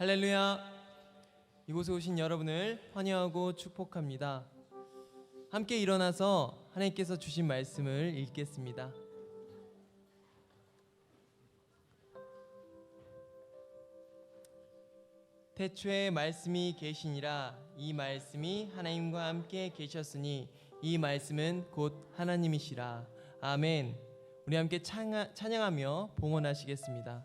할렐루야. 이곳에 오신 여러분을 환영하고 축복합니다. 함께 일어나서 하나님께서 주신 말씀을 읽겠습니다. 태초에 말씀이 계시니라. 이 말씀이 하나님과 함께 계셨으니 이 말씀은 곧 하나님이시라. 아멘. 우리 함께 찬양하며 봉헌하시겠습니다.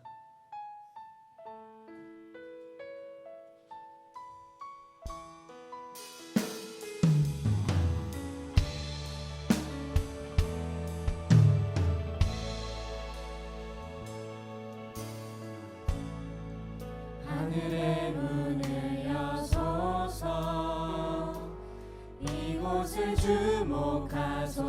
하늘의 문을 여소서, 이곳을 주목하소서.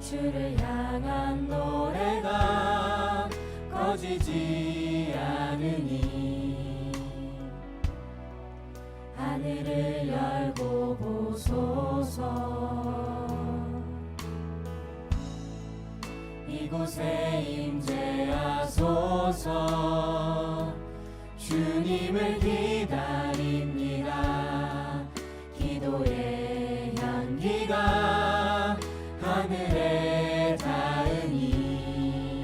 주를 향한 노래가 꺼지지 않으니 하늘을 열고 보소서. 이곳에 임재하소서. 주님을 기다립니다. 기도의 향기가 하늘에 닿으니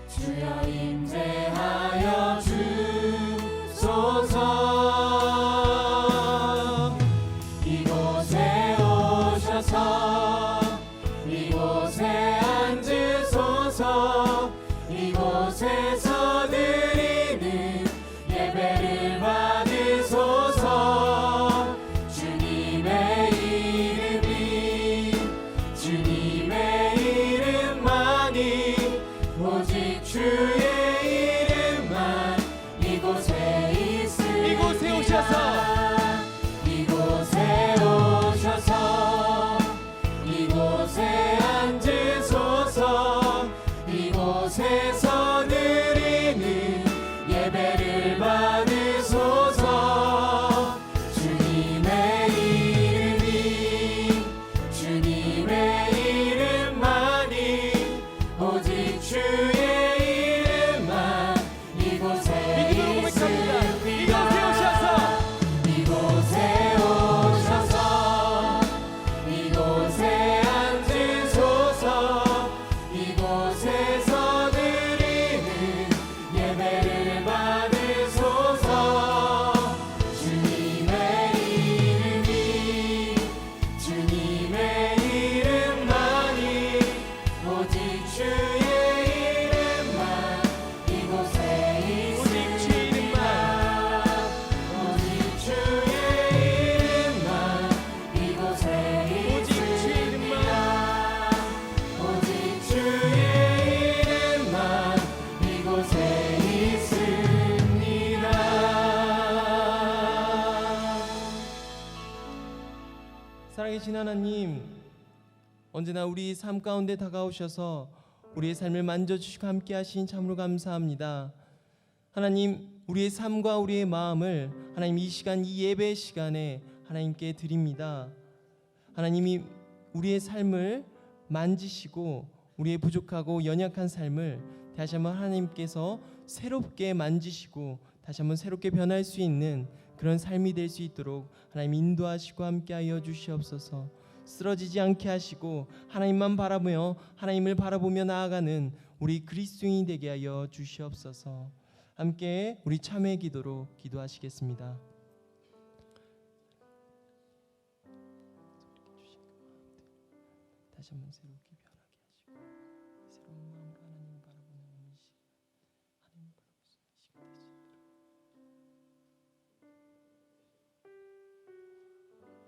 주여 임재하여 주소서. 이곳에 오셔서 이곳에 앉으소서. 이곳에서 드리는 예배를 받으소서. 주님의 이름만이 오직 주의 이름만 이곳에 있으리라. 이곳에 오셔서 이곳에 앉으소서. 이곳에서 드리는 예배를 받으소서. 주님의 이름만이 오직 주의 이름만 이곳에 있으리라. 이곳에 오셔서 이곳에 앉으소서. 이곳에서 드리는 예배를 받으소서. 주님의 이름만이 오직 주의 이름만 이곳에 있으리라. 오직 주의 이름만 이곳에 있으리라. 오직 주의 이름만 이곳에 있습니다. 살아계신 하나님, 언제나 우리 삶 가운데 다가오셔서 우리의 삶을 만져주시고 함께하신 참으로 감사합니다. 하나님, 우리의 삶과 우리의 마음을 하나님 이 시간, 이 예배 시간에 하나님께 드립니다. 하나님이 우리의 삶을 만지시고 우리의 부족하고 연약한 삶을 다시 한번 하나님께서 새롭게 만지시고 다시 한번 새롭게 변할 수 있는 그런 삶이 될 수 있도록 하나님 인도하시고 함께하여 주시옵소서. 쓰러지지 않게 하시고 하나님만 바라보며 하나님을 바라보며 나아가는 우리 그리스도인이 되게 하여 주시옵소서. 함께 우리 참회 기도로 기도하시겠습니다. 다시 한번 새롭게 변하게 하시고 새로운 마음으로 하나님을 바라보는 오늘 시간, 하나님을 바라볼 수 있는 시간 될수 있도록.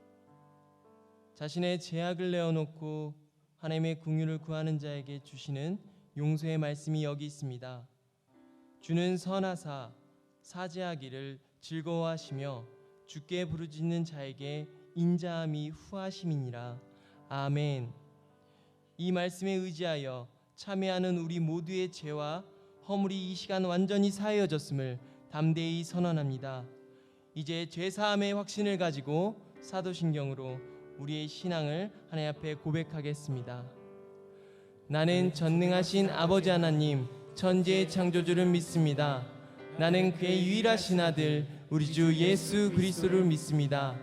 자신의 죄악을 내어놓고 하나님의 긍휼을 구하는 자에게 주시는 용서의 말씀이 여기 있습니다. 주는 선하사 사죄하기를 즐거워하시며 주께 부르짖는 자에게 인자함이 후하심이니라. 아멘. 이 말씀에 의지하여 참회하는 우리 모두의 죄와 허물이 이 시간 완전히 사하여졌음을 담대히 선언합니다. 이제 죄사함의 확신을 가지고 사도신경으로 우리의 신앙을 하나님 앞에 고백하겠습니다. 나는 전능하신 아버지 하나님 천지의 창조주를 믿습니다. 나는 그의 유일하신 아들 우리 주 예수 그리스도를 믿습니다.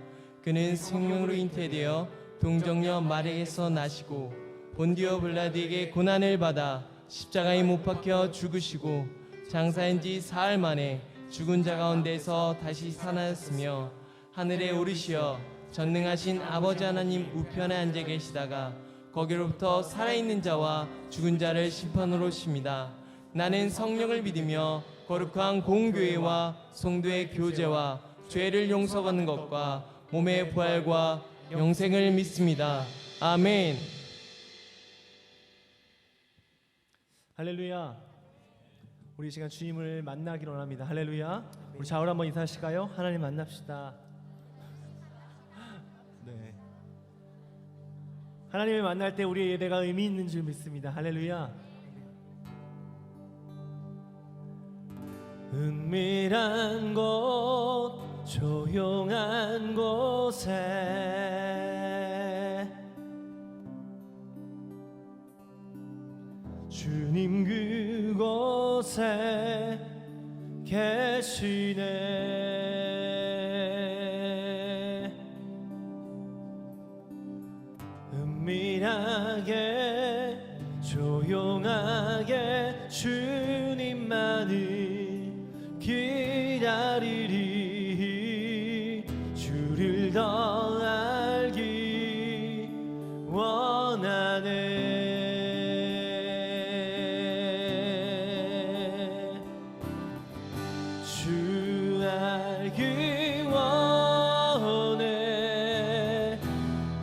그는 생명으로 잉태되어 동정녀 마리아에서 나시고 본디오 빌라도에게 고난을 받아 십자가에 못 박혀 죽으시고 장사한 지 사흘 만에 죽은 자 가운데서 다시 살아났으며 하늘에 오르시어 전능하신 아버지 하나님 우편에 앉아 계시다가 거기로부터 살아있는 자와 죽은 자를 심판으로 오십니다. 나는 성령을 믿으며 거룩한 공교회와 성도의 교제와 죄를 용서받는 것과 몸의 부활과 영생을 믿습니다. 아멘. 할렐루야. 우리 이 시간 주님을 만나기를 원합니다. 할렐루야. 우리 좌우로 한번 인사하실까요? 하나님 만납시다. 네. 하나님을 만날 때 우리의 예배가 의미 있는 줄 믿습니다. 할렐루야. 은밀한 곳 조용한 곳에 주님 그곳에 계시네. 은밀하게 조용하게 주님만을 기다리리. 주를 더 알기 원하네. 주 알기 원해.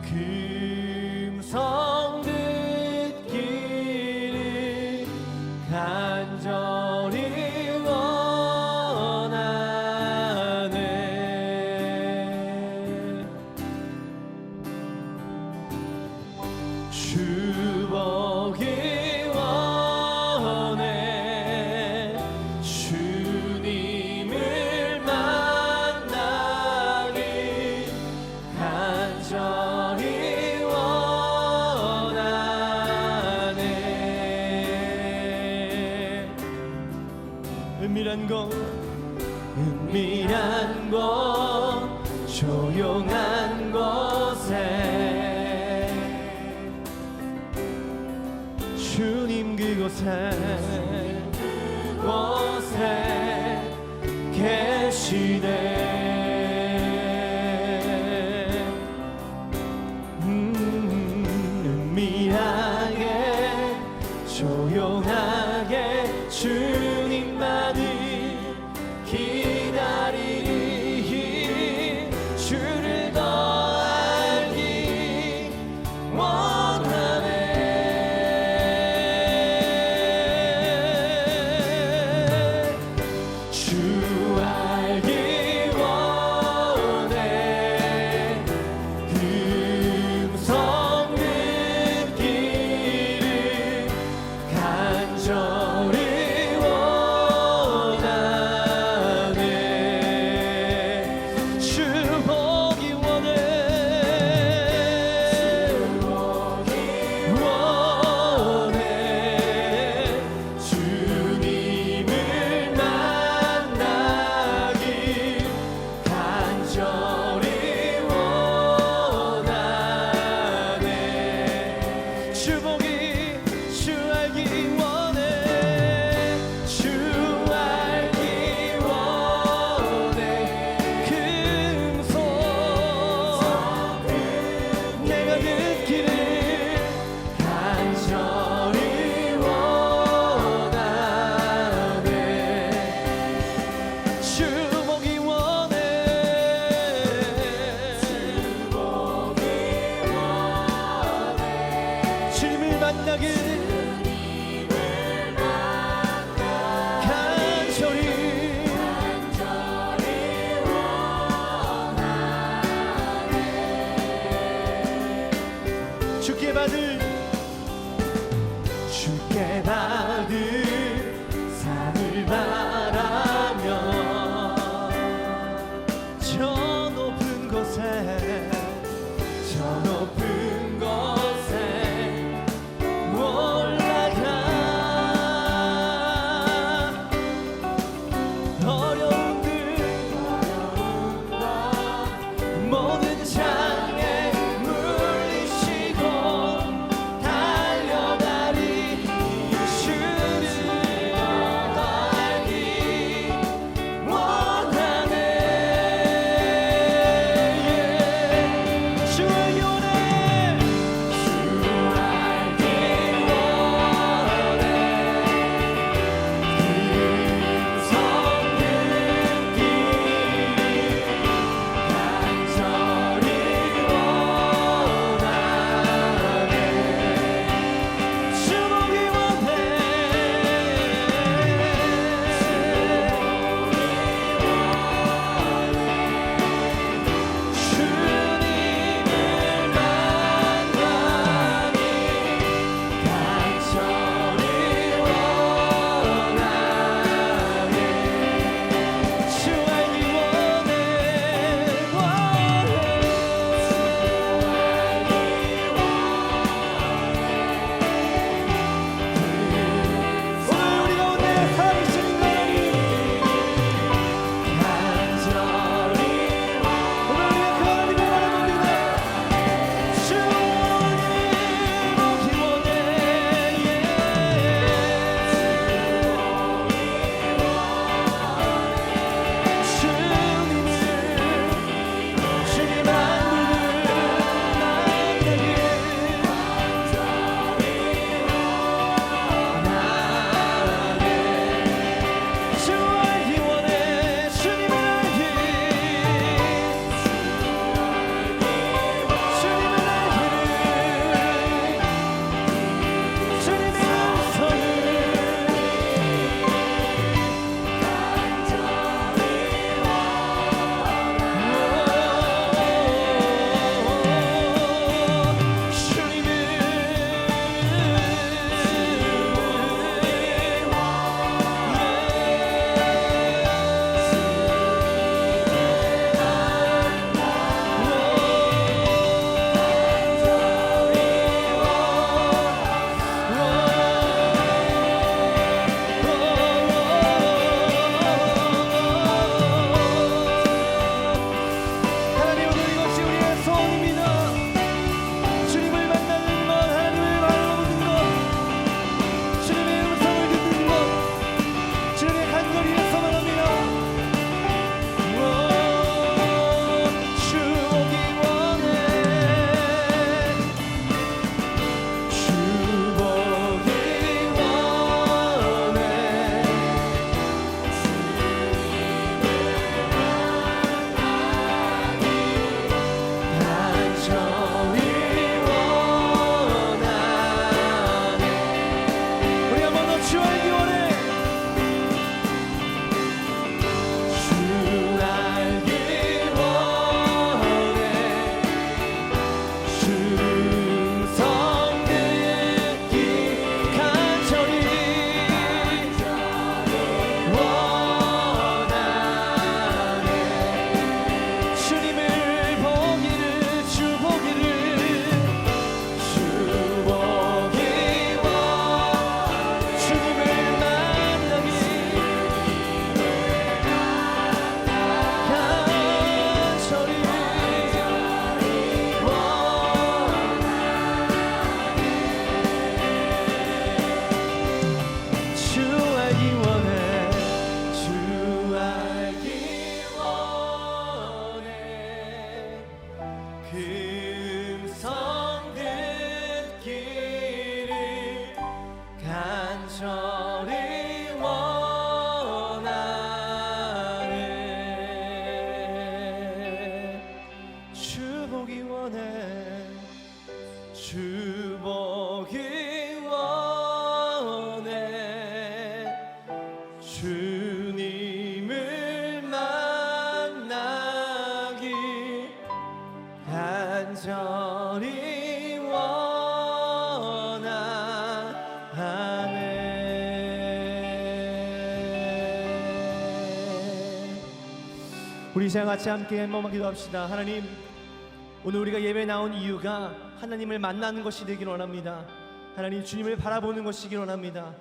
금성 듣기를 간절히 주 보기 원해. 주님을 만나기 간절히 원하네. 은밀한 곳 조용한 곳에 주님 그곳에 계시네. 은밀하게 조용하게 주님만을 기다리리. 주를 더 알기 원하네. 주 알기 원해. 금성 듣기를 간절히 주께 받을 상을 바라며 저 높은 곳에 올라가 간절히 원하네 주 보기 원해 주 보기 원해 주님을 만나기 간절히 원하네. 우리 이 시간 같이 함께 한 번만 기도합시다. 하나님, 오늘 우리가 예배에 나온 이유가 하나님을 만나는 것이 되길 원합니다. 하나님, 주님을 바라보는 것이길 원합니다.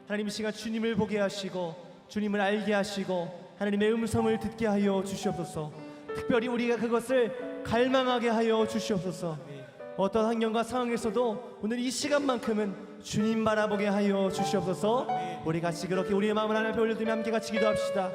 하나님, 이 시간 주님을 보게 하시고 주님을 알게 하시고 하나님의 음성을 듣게 하여 주시옵소서. 특별히 우리가 그것을 갈망하게 하여 주시옵소서. 어떤 환경과 상황에서도 오늘 이 시간만큼은 주님 바라보게 하여 주시옵소서. 우리 같이 그렇게 우리의 마음을 하나님 앞에 올려드리며 함께 같이 기도합시다.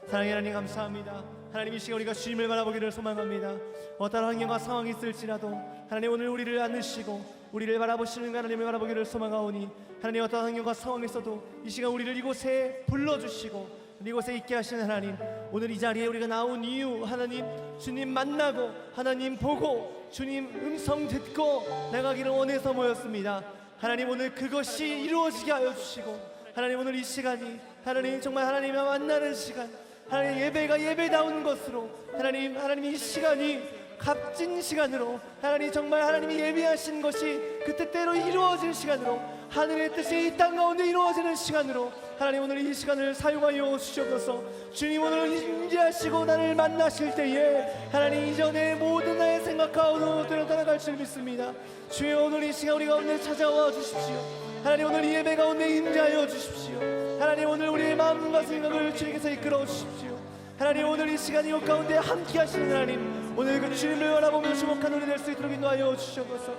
사랑의 하나님, 감사합니다. 하나님, 이 시간 우리가 주님을 바라보기를 소망합니다. 어떤 환경과 상황이 있을지라도 하나님, 오늘 우리를 안으시고 우리를 바라보시는 하나님을 바라보기를 소망하오니 하나님, 어떤 환경과 상황에서도 이 시간 우리를 이곳에 불러주시고 이곳에 있게 하시는 하나님, 오늘 이 자리에 우리가 나온 이유, 하나님 주님 만나고 하나님 보고 주님 음성 듣고 나가기를 원해서 모였습니다. 하나님, 오늘 그것이 이루어지게 하여 주시고 하나님, 오늘 이 시간이 하나님 정말 하나님과 만나는 시간, 하나님 예배가 예배다운 것으로 하나님 이 시간이 값진 시간으로 하나님 정말 하나님이 예비하신 것이 그 뜻대로 이루어질 시간으로 하늘의 뜻이 이 땅 가운데 이루어지는 시간으로 하나님, 오늘 이 시간을 사용하여 주시옵소서. 주님, 오늘 임재하시고 나를 만나실 때에 하나님 이전의 모든 나의 생각하고도 떠나갈 줄 믿습니다. 주여, 오늘 이 시간 우리 가운데 찾아와 주십시오. 하나님, 오늘 이 예배 가운데 임재하여 주십시오. 하나님, 오늘 우리의 마음과 생각을 주님께서 이끌어 주십시오. 하나님, 오늘 이 시간 이곳 가운데 함께 하시는 하나님, 오늘 그 주님을 바라보며 주목한 우리 될 수 있도록 인도하여 주시옵소서.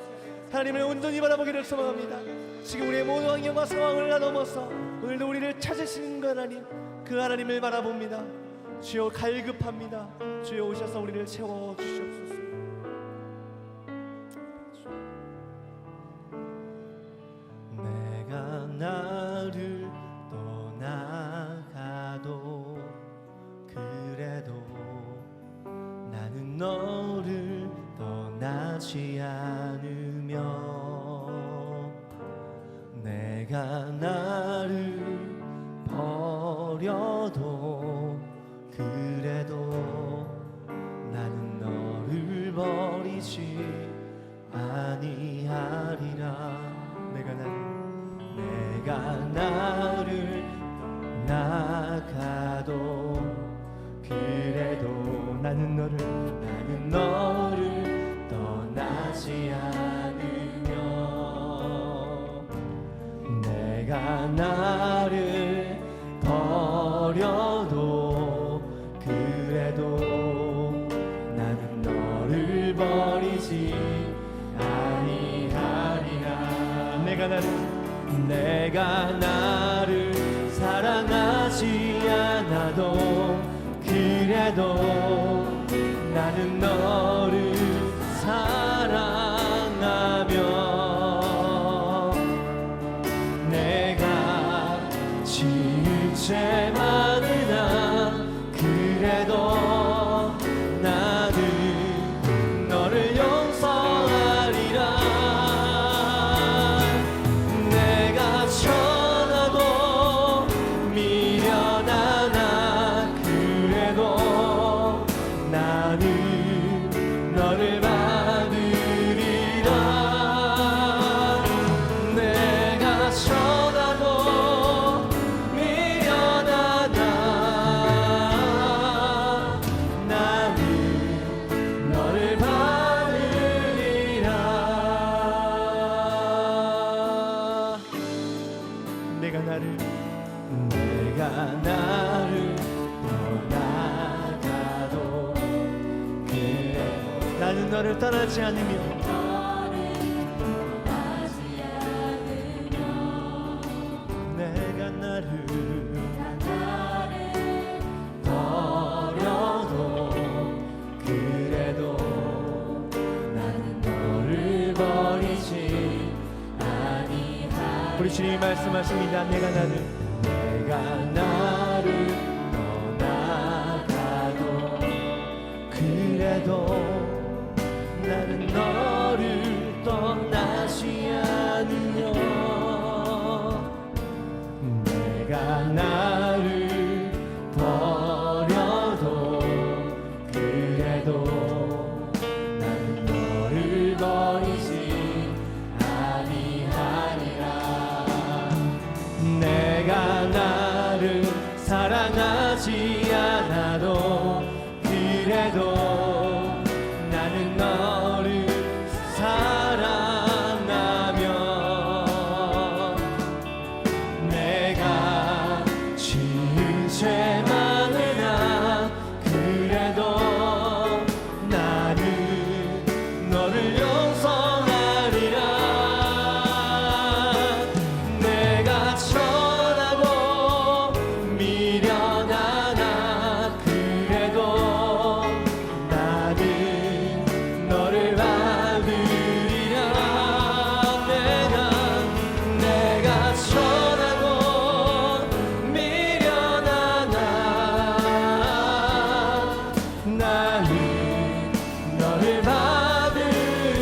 하나님을 온전히 바라보기를 소망합니다. 지금 우리의 모든 환경과 상황을 넘어서 오늘도 우리를 찾으시는 그 하나님, 그 하나님을 바라봅니다. 주여, 갈급합니다. 주여, 오셔서 우리를 채워주시옵소서. 내가 나를 떠나가도 그래도 나는 너를 떠나지 않으며 내가 나를 버려도 그래도 나는 너를 버리지 아니하리라. 내가 나를 나가도 그래도 나는 너를 떠나지 않으며 내가 나를 버려도 그래도 나는 너를 버리지 아니하리라. 내가 나를 사랑하지 않아도 그래도 나는 너를 사랑하며 내가 지을 죄 많으나 그래도 나는 너를 용서하리라. 내가 천하고 미련하나 그래도 나는 너를 받으리라. 내가 천하고 미련하나 나는 너를 받으리라. 내가 나를 떠나가도 그래 나는 너를 떠나지 않으며 내가 나를 버려도 그래도 나는 너를 버리지 아니하리라. 우리 주 주님 말씀하십니다. 내가 나를 떠나가도 그래도 나는 너를 떠나지 않으려. 내가 나를 버려도 그래도 나는 너를 버리지 아니하리라. 내가 나를 사랑하지 않아도 그래도 나는 너를 사랑하며 내가 지은 죄 많으나 그래도 나는 너를 용서하리라. 내가 천하고 미련하나 그래도 나는 너를 받으리라. 내가 천하고 미련하나 나는 너를 받으리라. 내가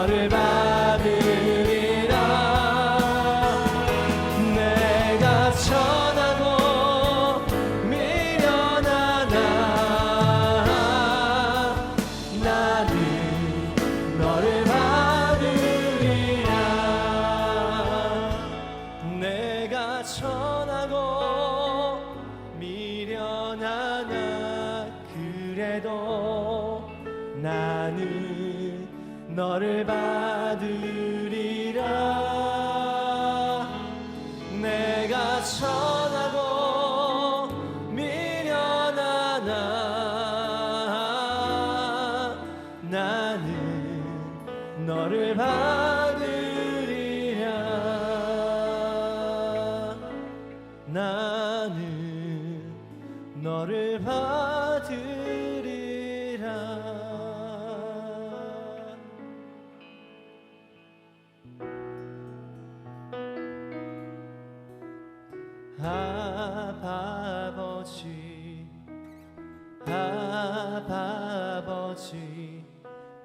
천하고 미련하나 그래도 나는 너를 받으리라. 내가 천하고 미련하나 나는 너를 받으리라. 내가 천하고 미련하나 그래도 나는 너를 받으리라. 내가 천하고 미련하나 나는 너를 받으리라. 나는 너를 받으리라. 아버지 아버지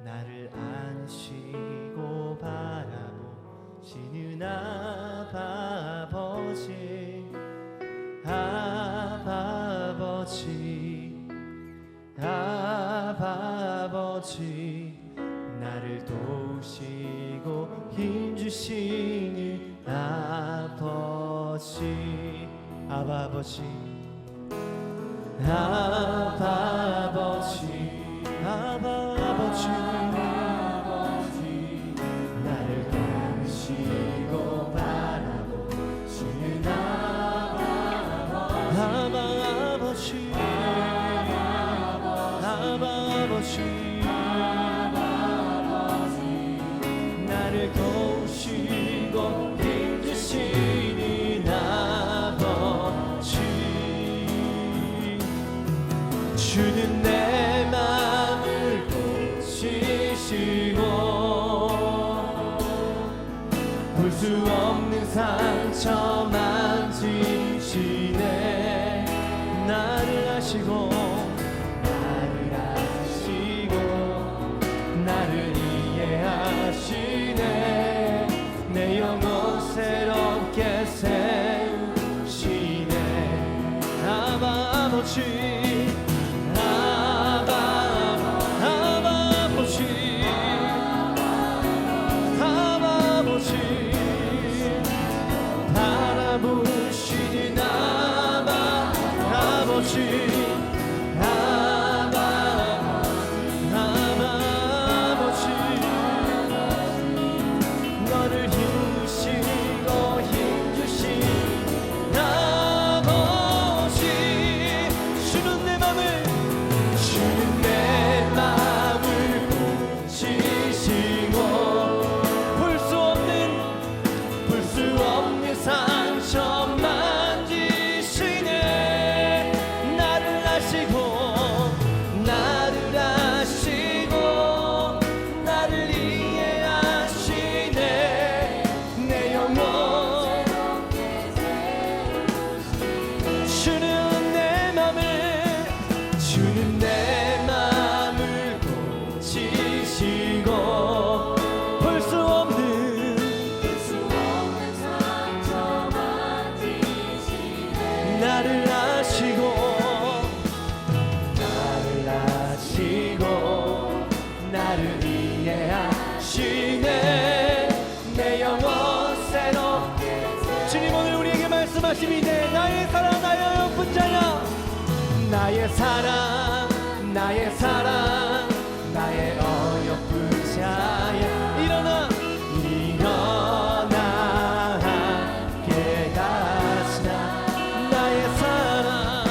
나를 안시고 바라보시는 아버지 아버지 나를 도우시고 힘주시는 아버지 아버지 나를 도우시고 바라보시는 아버지 나를 도우시고 힘주시는 아버지 주는 내 마음을 고치시고 볼 수 없는 상처 만지시네. 나를 아시고 나를 이해하시네. 내 영혼 새롭게 세우시네. 아버지 바라보시는 아버지 너를 힘주시고 힘주신 아버지 주는 내 맘을 고치시고 볼 수 없는 상처 만지시네. 나의 사랑 나의 사랑 나의 어여쁜 자야 일어나 함께 가자 나의 사랑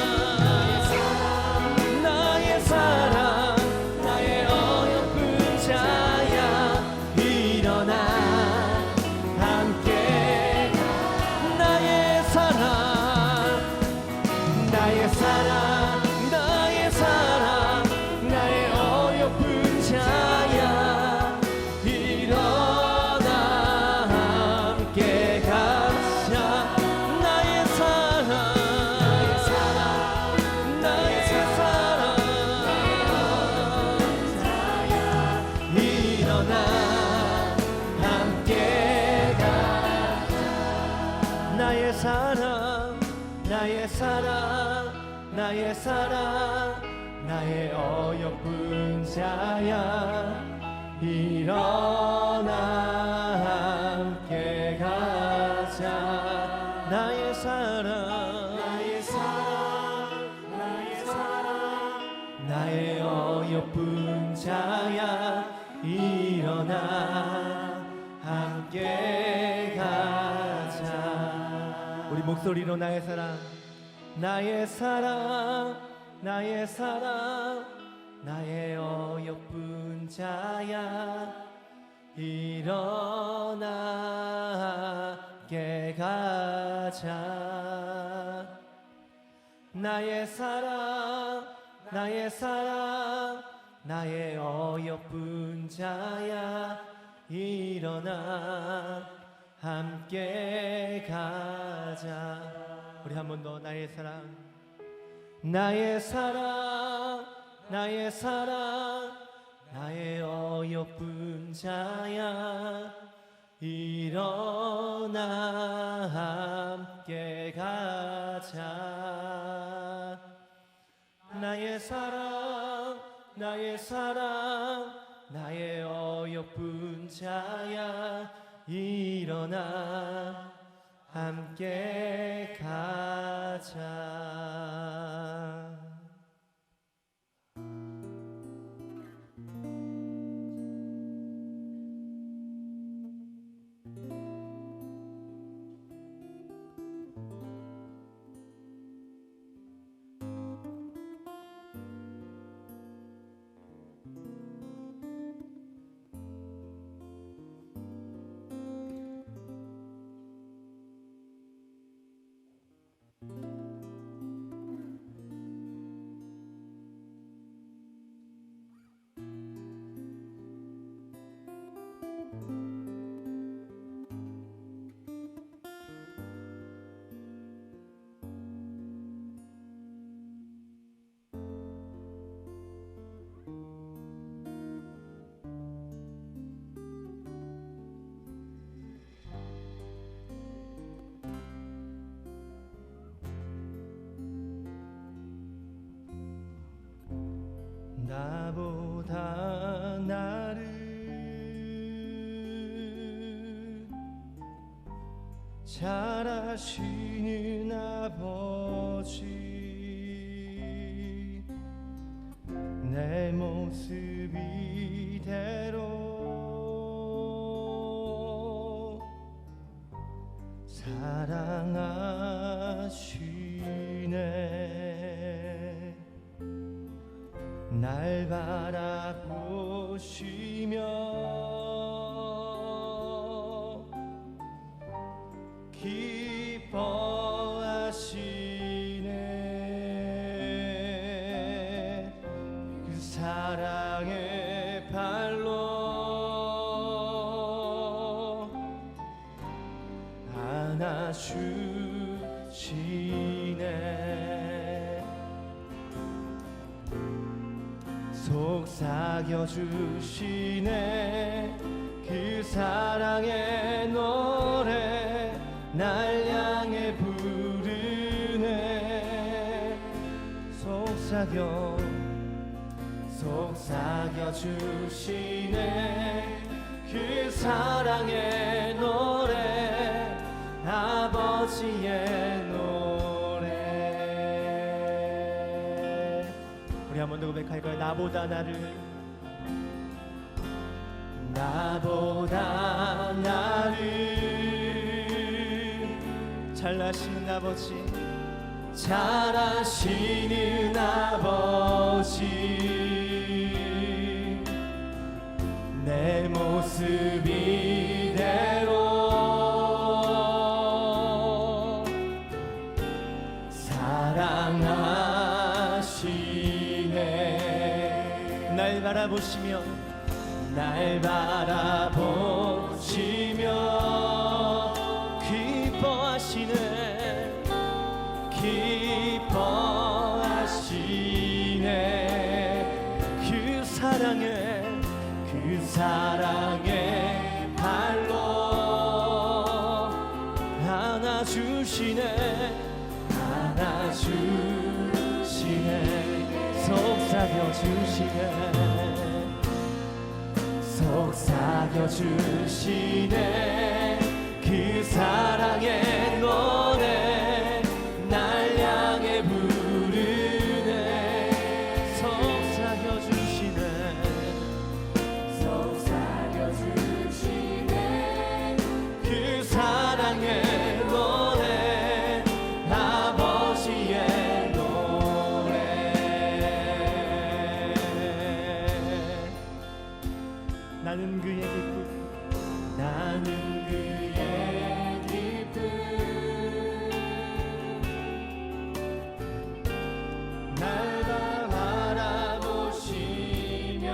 나의 사랑 나의 어여쁜 자야 일어나 함께 나의 사랑 나의 사랑 나의 사랑 나의 어여쁜 자야 일어나 함께 가자 나의 사랑 나의 사랑 일어나 함께 가자 나의 사랑 나의 사랑 나의 사랑 나의 어여쁜 자야 일어나 함께 가자 나의 사랑 나의 사랑 나의 사랑 나의 어여쁜 자야 일어나 함께 가자 우리 목소리로 나의 사랑 나의 사랑 나의 사랑 나의 어여쁜 자야 일어나 함께 가자 나의 사랑 나의 사랑 나의 어여쁜 자야 일어나 함께 가자 우리 한 번 더 나의 사랑 나의 사랑 나의 사랑 나의 어여쁜 자야 일어나 함께 가자 나의 사랑 나의 사랑 나의 어여쁜 자야 일어나 함께 가자 나보다 나를 잘 아시는 아버지 내 모습 이대로 사랑하시네 날 바라보시며 기뻐하시네 그 사랑의 발로 안아주시네 속삭여주시네 그 사랑의 노래 날 향해 부르네 속삭여주시네 그 사랑의 노래 아버지의 노래 우리 한 번 더 고백할까요? 나보다 나를 잘나시는 아버지, 잘하시는 아버지, 내 모습 이대로 사랑하시네. 날 바라보시며 기뻐하시네, 그 사랑의 발로 안아주시네, 속삭여주시네. 그 사랑의 노래 날 향해 부르네. 속삭여주시네. 그 사랑의 노래, 아버지의 노래. 나는 그의 기쁨, 날 바라보시며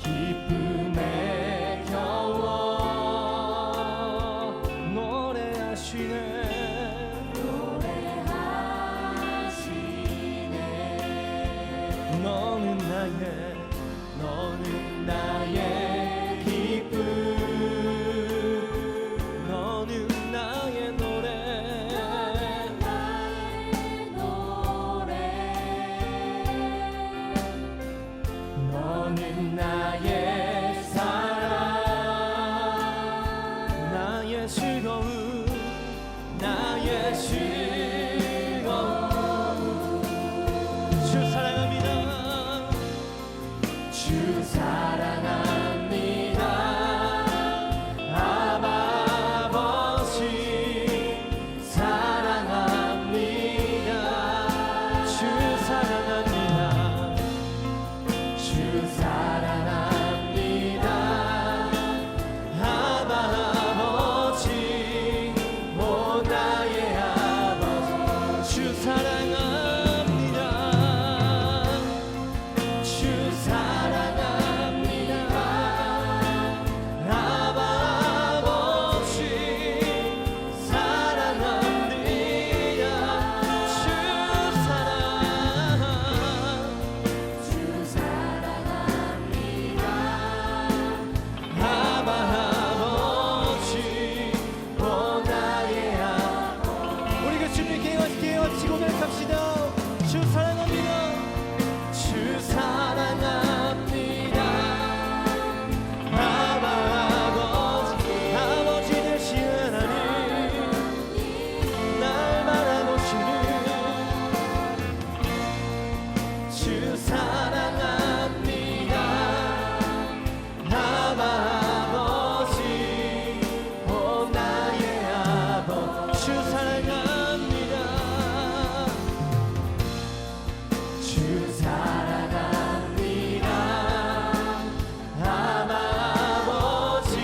기쁨에 겨워 노래하시네. 너는 나의 기쁨, 너는 나의 노래, 너는 나의 사랑, 나의 즐거움, 주 사랑합니다. 주 사랑합니다. 아버지 사랑합니다. 주 사랑합니다. 주 사랑합니다. 아버지, 오 나의 아버지, 주 사랑합니다. 주 사랑합니다. 아버지 사랑합니다. 주 사랑합니다. 아버지, 오 나의 아버지. 우리 그 주님께 깨어치고 고백합시다. 주 사랑합니다. 주 사랑합니다. 아버지 되신 하나님, 날 바라보시는 주 사랑합니다. 아버지, 오 나의 아버지, 주 사랑합니다. 주 사랑합니다. 아버지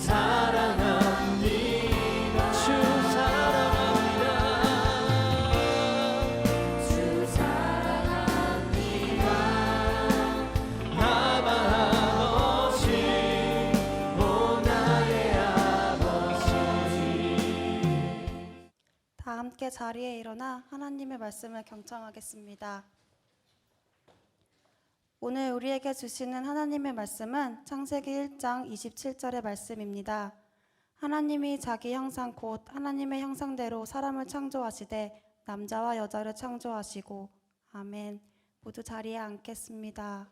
사랑합니다. 주 사랑합니다. 주 사랑합니다. 아버지, 오 나의 아버지. 다 함께 자리에 일어나 하나님의 말씀을 경청하겠습니다. 오늘 우리에게 주시는 하나님의 말씀은 창세기 1장 27절의 말씀입니다. 하나님이 자기 형상 곧 하나님의 형상대로 사람을 창조하시되 남자와 여자를 창조하시고. 아멘. 모두 자리에 앉겠습니다.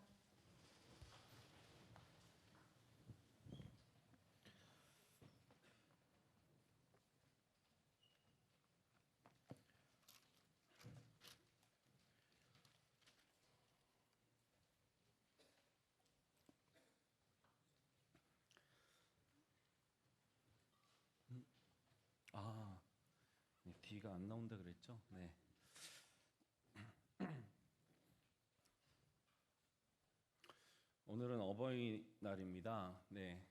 여기가 안 나온다 그랬죠? 네. 오늘은 어버이날입니다. 네.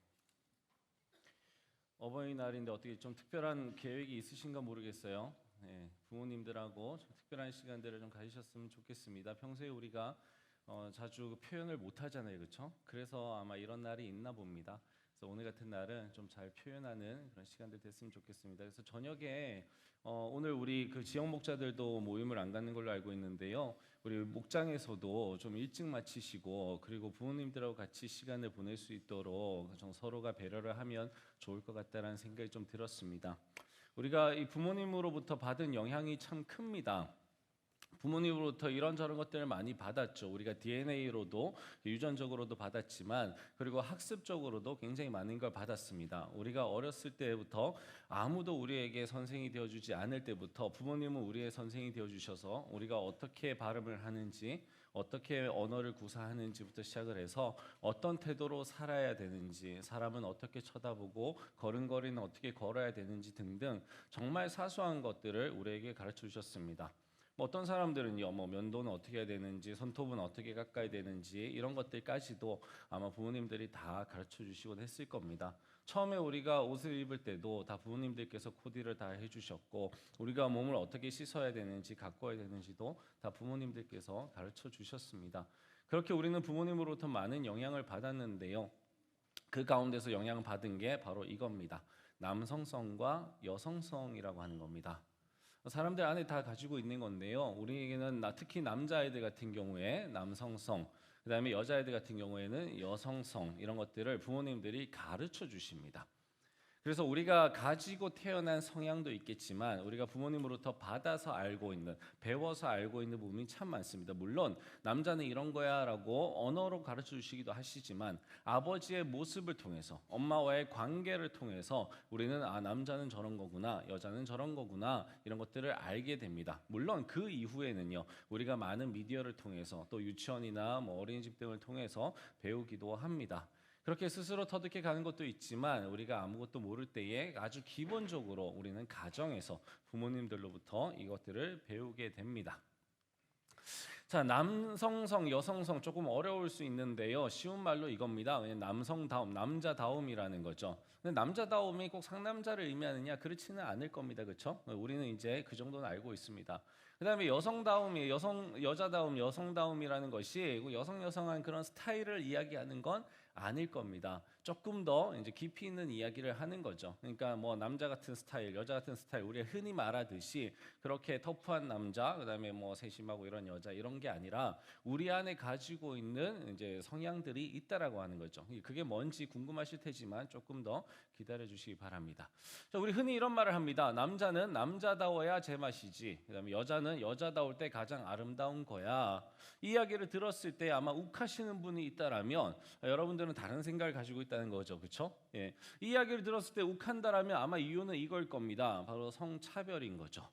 어버이날인데 어떻게 좀 특별한 계획이 있으신가 모르겠어요. 네. 부모님들하고 좀 특별한 시간들을 좀 가지셨으면 좋겠습니다. 평소에 우리가 자주 표현을 못 하잖아요, 그렇죠? 그래서 아마 이런 날이 있나 봅니다. 그래서 오늘 같은 날은 좀 잘 표현하는 그런 시간들 됐으면 좋겠습니다. 그래서 저녁에 오늘 우리 그 지역 목자들도 모임을 안 갖는 걸로 알고 있는데요. 우리 목장에서도 좀 일찍 마치시고 그리고 부모님들하고 같이 시간을 보낼 수 있도록 좀 서로가 배려를 하면 좋을 것 같다라는 생각이 좀 들었습니다. 우리가 이 부모님으로부터 받은 영향이 참 큽니다. 부모님으로부터 이런저런 것들을 많이 받았죠. 우리가 DNA로도 유전적으로도 받았지만 그리고 학습적으로도 굉장히 많은 걸 받았습니다. 우리가 어렸을 때부터 아무도 우리에게 선생이 되어주지 않을 때부터 부모님은 우리의 선생이 되어주셔서 우리가 어떻게 발음을 하는지 어떻게 언어를 구사하는지부터 시작을 해서 어떤 태도로 살아야 되는지 사람은 어떻게 쳐다보고 걸음걸이는 어떻게 걸어야 되는지 등등 정말 사소한 것들을 우리에게 가르쳐 주셨습니다. 어떤 사람들은요, 면도는 어떻게 해야 되는지, 손톱은 어떻게 깎아야 되는지 이런 것들까지도 아마 부모님들이 다 가르쳐 주시곤 했을 겁니다. 처음에 우리가 옷을 입을 때도 다 부모님들께서 코디를 다 해주셨고, 우리가 몸을 어떻게 씻어야 되는지, 가꿔야 되는지도 다 부모님들께서 가르쳐 주셨습니다. 그렇게 우리는 부모님으로부터 많은 영향을 받았는데요. 그 가운데서 영향을 받은 게 바로 이겁니다. 남성성과 여성성이라고 하는 겁니다. 사람들 안에 다 가지고 있는 건데요. 우리에게는 특히 남자아이들 같은 경우에 남성성, 그다음에 여자아이들 같은 경우에는 여성성 이런 것들을 부모님들이 가르쳐 주십니다. 그래서 우리가 가지고 태어난 성향도 있겠지만 우리가 부모님으로부터 받아서 알고 있는, 배워서 알고 있는 부분이 참 많습니다. 물론 남자는 이런 거야라고 언어로 가르쳐 주시기도 하시지만 아버지의 모습을 통해서 엄마와의 관계를 통해서 우리는 남자는 저런 거구나, 여자는 저런 거구나 이런 것들을 알게 됩니다. 물론 그 이후에는요. 우리가 많은 미디어를 통해서 또 유치원이나 어린이집 등을 통해서 배우기도 합니다. 그렇게 스스로 터득해 가는 것도 있지만 우리가 아무것도 모를 때에 아주 기본적으로 우리는 가정에서 부모님들로부터 이것들을 배우게 됩니다. 자, 남성성, 여성성 조금 어려울 수 있는데요. 쉬운 말로 이겁니다. 그냥 남성다움, 남자다움이라는 거죠. 근데 남자다움이 꼭 상남자를 의미하느냐? 그렇지는 않을 겁니다. 그렇죠? 우리는 이제 그 정도는 알고 있습니다. 그다음에 여성다움이 여자다움, 여성다움이라는 것이 여성한 그런 스타일을 이야기하는 건 아닐 겁니다. 조금 더 이제 깊이 있는 이야기를 하는 거죠. 그러니까 남자 같은 스타일, 여자 같은 스타일, 우리가 흔히 말하듯이 그렇게 터프한 남자, 그다음에 세심하고 이런 여자 이런 게 아니라 우리 안에 가지고 있는 이제 성향들이 있다라고 하는 거죠. 그게 뭔지 궁금하실 테지만 조금 더 기다려 주시기 바랍니다. 자, 우리 흔히 이런 말을 합니다. 남자는 남자다워야 제맛이지. 그다음에 여자는 여자다울 때 가장 아름다운 거야. 이 이야기를 들었을 때 아마 욱하시는 분이 있다라면 여러분들은 다른 생각을 가지고 있다는 거죠. 그렇죠? 예. 이 이야기를 들었을 때 욱한다라면 아마 이유는 이걸 겁니다. 바로 성차별인 거죠.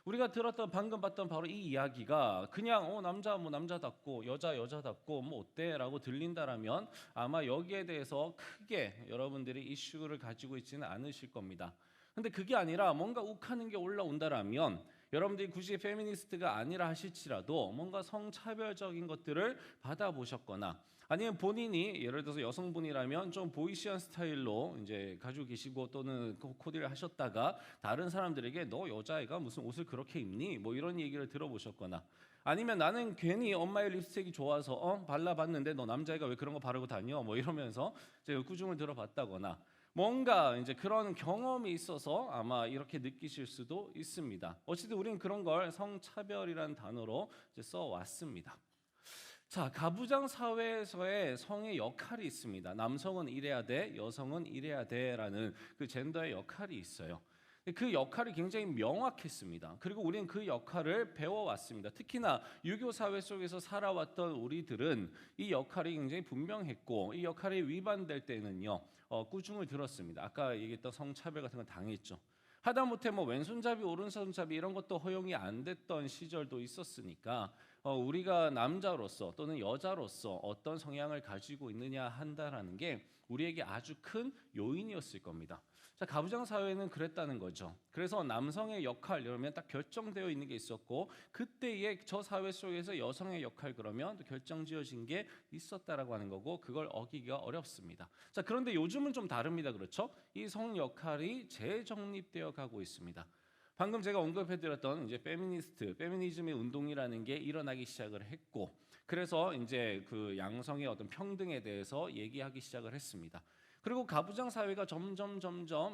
우리가 방금 봤던 바로 이 이야기가 그냥 남자 남자답고 여자답고 어때라고 들린다라면 아마 여기에 대해서 크게 여러분들이 이슈를 가지고 있지는 않으실 겁니다. 근데 그게 아니라 뭔가 욱하는 게 올라온다라면 여러분들이 굳이 페미니스트가 아니라 하실지라도 뭔가 성차별적인 것들을 받아보셨거나 아니면 본인이 예를 들어서 여성분이라면 좀 보이시한 스타일로 이제 가지고 계시고 또는 코디를 하셨다가 다른 사람들에게 너 여자애가 무슨 옷을 그렇게 입니? 이런 얘기를 들어보셨거나 아니면 나는 괜히 엄마의 립스틱이 좋아서 발라봤는데 너 남자애가 왜 그런 거 바르고 다녀? 이러면서 이제 꾸중을 들어봤다거나 뭔가 이제 그런 경험이 있어서 아마 이렇게 느끼실 수도 있습니다. 어쨌든 우리는 그런 걸 성차별이라는 단어로 이제 써왔습니다. 자, 가부장 사회에서의 성의 역할이 있습니다. 남성은 이래야 돼, 여성은 이래야 돼라는 그 젠더의 역할이 있어요. 그 역할이 굉장히 명확했습니다. 그리고 우리는 그 역할을 배워왔습니다. 특히나 유교 사회 속에서 살아왔던 우리들은 이 역할이 굉장히 분명했고 이 역할이 위반될 때는요 꾸중을 들었습니다. 아까 얘기했던 성차별 같은 거 당했죠. 하다못해 왼손잡이 오른손잡이 이런 것도 허용이 안 됐던 시절도 있었으니까 우리가 남자로서 또는 여자로서 어떤 성향을 가지고 있느냐 한다라는 게 우리에게 아주 큰 요인이었을 겁니다. 자, 가부장 사회는 그랬다는 거죠. 그래서 남성의 역할 이러면 딱 결정되어 있는 게 있었고, 그때의 저 사회 속에서 여성의 역할 그러면 또 결정지어진 게 있었다라고 하는 거고, 그걸 어기기가 어렵습니다. 자, 그런데 요즘은 좀 다릅니다. 그렇죠? 이 성 역할이 재정립되어 가고 있습니다. 방금 제가 언급해드렸던 이제 페미니즘의 운동이라는 게 일어나기 시작을 했고, 그래서 이제 그 양성의 어떤 평등에 대해서 얘기하기 시작을 했습니다. 그리고 가부장 사회가 점점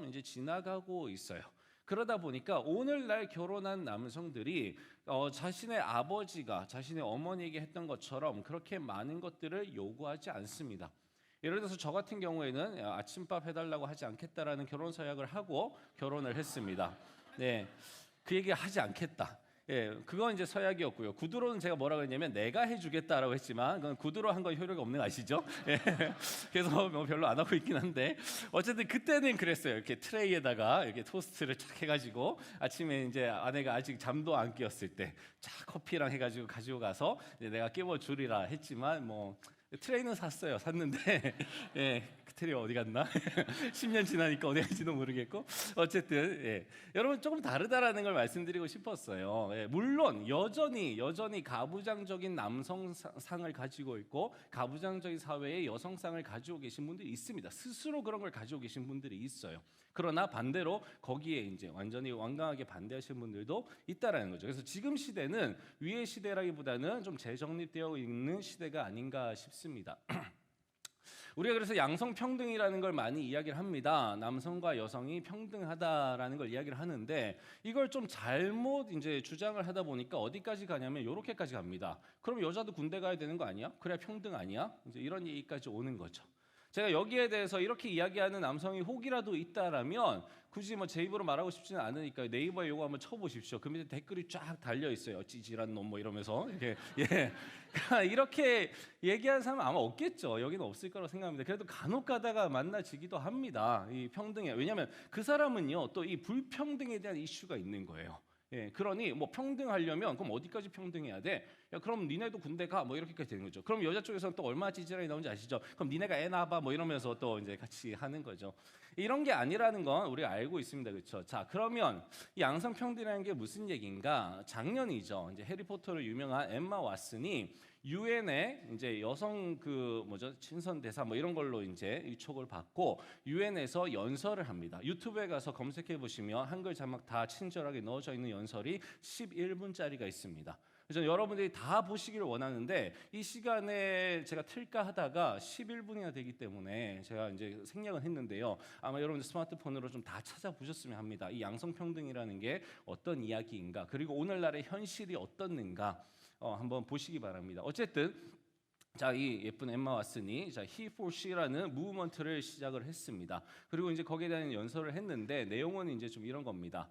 이제 지나가고 있어요. 그러다 보니까 오늘날 결혼한 남성들이 자신의 아버지가 자신의 어머니에게 했던 것처럼 그렇게 많은 것들을 요구하지 않습니다. 예를 들어서 저 같은 경우에는 아침밥 해달라고 하지 않겠다라는 결혼 서약을 하고 결혼을 했습니다. 네, 그 얘기 하지 않겠다. 예, 그건 이제 서약이었고요. 구두로는 제가 뭐라고 했냐면 내가 해주겠다라고 했지만 그건 구두로 한 건 효력이 없는 거 아시죠? 예, 그래서 뭐 별로 안 하고 있긴 한데 어쨌든 그때는 그랬어요. 이렇게 트레이에다가 이렇게 토스트를 착 해가지고 아침에 이제 아내가 아직 잠도 안 깨었을 때 쫙 커피랑 해가지고 가지고 가서 이제 내가 깨워주리라 했지만 뭐 트레이는 샀는데 예, 그 트레이 어디 갔나? 10년 지나니까 어디 갔는지도 모르겠고 어쨌든 예, 여러분 조금 다르다라는 걸 말씀드리고 싶었어요. 예, 물론 여전히 가부장적인 남성상을 가지고 있고 가부장적인 사회의 여성상을 가지고 계신 분들이 있습니다. 스스로 그런 걸 가지고 계신 분들이 있어요. 그러나 반대로 거기에 이제 완전히 완강하게 반대하시는 분들도 있다라는 거죠. 그래서 지금 시대는 위의 시대라기보다는 좀 재정립되어 있는 시대가 아닌가 싶습니다. 우리가 그래서 양성 평등이라는 걸 많이 이야기를 합니다. 남성과 여성이 평등하다라는 걸 이야기를 하는데 이걸 좀 잘못 이제 주장을 하다 보니까 어디까지 가냐면 이렇게까지 갑니다. 그럼 여자도 군대 가야 되는 거 아니야? 그래야 평등 아니야? 이제 이런 얘기까지 오는 거죠. 제가 여기에 대해서 이렇게 이야기하는 남성이 혹이라도 있다라면 굳이 뭐 제 입으로 말하고 싶지는 않으니까 네이버에 요거 한번 쳐보십시오. 그 밑에 댓글이 쫙 달려 있어요. 찌질한 놈 뭐 이러면서 이렇게 예 이렇게 얘기하는 사람 아마 없겠죠. 여기는 없을 거라고 생각합니다. 그래도 간혹 가다가 만나지기도 합니다. 이 평등에 왜냐하면 그 사람은요 또 이 불평등에 대한 이슈가 있는 거예요. 예, 그러니 뭐 평등하려면 그럼 어디까지 평등해야 돼? 야, 그럼 니네도 군대 가 뭐 이렇게까지 되는 거죠. 그럼 여자 쪽에서는 또 얼마나 찌질하게 나오는지 아시죠? 그럼 니네가 애 낳아봐 뭐 이러면서 또 이제 같이 하는 거죠. 이런 게 아니라는 건 우리가 알고 있습니다, 그렇죠? 자, 그러면 이 양성 평등이라는 게 무슨 얘기인가? 작년이죠. 이제 해리포터로 유명한 엠마 왓슨이 유엔에 이제 여성 그 뭐죠 친선 대사 뭐 이런 걸로 이제 위촉을 받고 유엔에서 연설을 합니다. 유튜브에 가서 검색해 보시면 한글 자막 다 친절하게 넣어져 있는 연설이 11분짜리가 있습니다. 그래서 여러분들이 다 보시기를 원하는데 이 시간에 제가 틀까 하다가 11분이나 되기 때문에 제가 이제 생략은 했는데요. 아마 여러분들 스마트폰으로 좀 다 찾아보셨으면 합니다. 이 양성평등이라는 게 어떤 이야기인가 그리고 오늘날의 현실이 어떻는가 한번 보시기 바랍니다. 어쨌든 자, 이 예쁜 엠마 왓슨이 자, He for She라는 무브먼트를 시작을 했습니다. 그리고 이제 거기에 대한 연설을 했는데 내용은 이제 좀 이런 겁니다.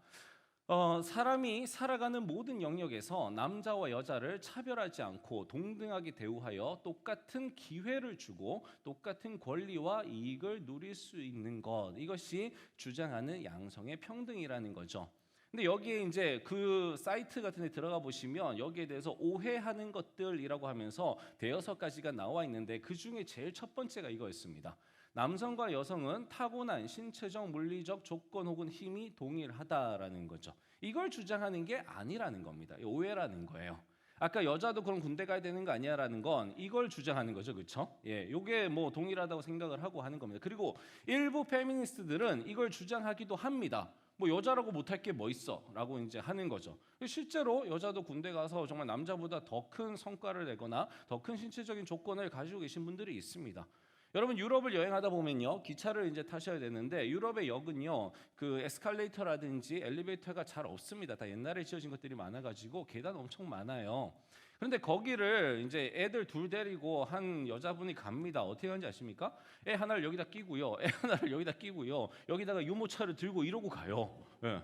사람이 살아가는 모든 영역에서 남자와 여자를 차별하지 않고 동등하게 대우하여 똑같은 기회를 주고 똑같은 권리와 이익을 누릴 수 있는 것 이것이 주장하는 양성의 평등이라는 거죠. 근데 여기에 이제 그 사이트 같은 데 들어가 보시면 여기에 대해서 오해하는 것들이라고 하면서 대여섯 가지가 나와 있는데 그 중에 제일 첫 번째가 이거였습니다. 남성과 여성은 타고난 신체적, 물리적 조건 혹은 힘이 동일하다라는 거죠. 이걸 주장하는 게 아니라는 겁니다. 오해라는 거예요. 아까 여자도 그럼 군대 가야 되는 거 아니야라는 건 이걸 주장하는 거죠, 그렇죠? 예, 요게 뭐 동일하다고 생각을 하고 하는 겁니다. 그리고 일부 페미니스트들은 이걸 주장하기도 합니다. 뭐 여자라고 못할 게 뭐 있어라고 이제 하는 거죠. 실제로 여자도 군대 가서 정말 남자보다 더 큰 성과를 내거나 더 큰 신체적인 조건을 가지고 계신 분들이 있습니다. 여러분 유럽을 여행하다 보면요 기차를 이제 타셔야 되는데 유럽의 역은요 그 에스컬레이터라든지 엘리베이터가 잘 없습니다. 다 옛날에 지어진 것들이 많아가지고 계단 엄청 많아요. 그런데 거기를 이제 애들 둘 데리고 한 여자분이 갑니다. 어떻게 하는지 아십니까? 애 하나를 여기다 끼고요, 애 하나를 여기다 끼고요, 여기다가 유모차를 들고 이러고 가요. 예.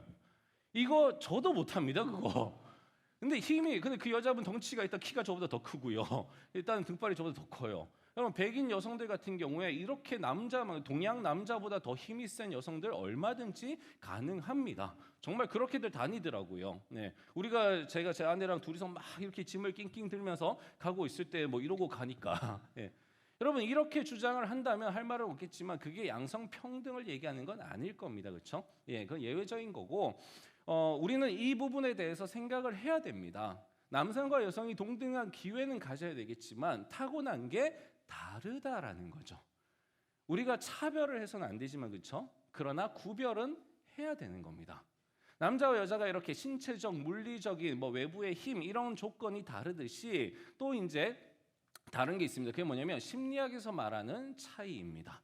이거 저도 못합니다, 그거. 근데 그 여자분 덩치가 일단 키가 저보다 더 크고요. 일단 등발이 저보다 더 커요. 여러분 백인 여성들 같은 경우에 이렇게 동양 남자보다 더 힘이 센 여성들 얼마든지 가능합니다. 정말 그렇게들 다니더라고요. 네, 제가 제 아내랑 둘이서 막 이렇게 짐을 낑낑 들면서 가고 있을 때 뭐 이러고 가니까. 네. 여러분 이렇게 주장을 한다면 할 말은 없겠지만 그게 양성평등을 얘기하는 건 아닐 겁니다. 그렇죠? 예, 그건 예외적인 거고 우리는 이 부분에 대해서 생각을 해야 됩니다. 남성과 여성이 동등한 기회는 가져야 되겠지만 타고난 게 다르다라는 거죠. 우리가 차별을 해서는 안 되지만 그렇죠? 그러나 구별은 해야 되는 겁니다. 남자와 여자가 이렇게 신체적, 물리적인 외부의 힘 이런 조건이 다르듯이 또 이제 다른 게 있습니다. 그게 뭐냐면 심리학에서 말하는 차이입니다.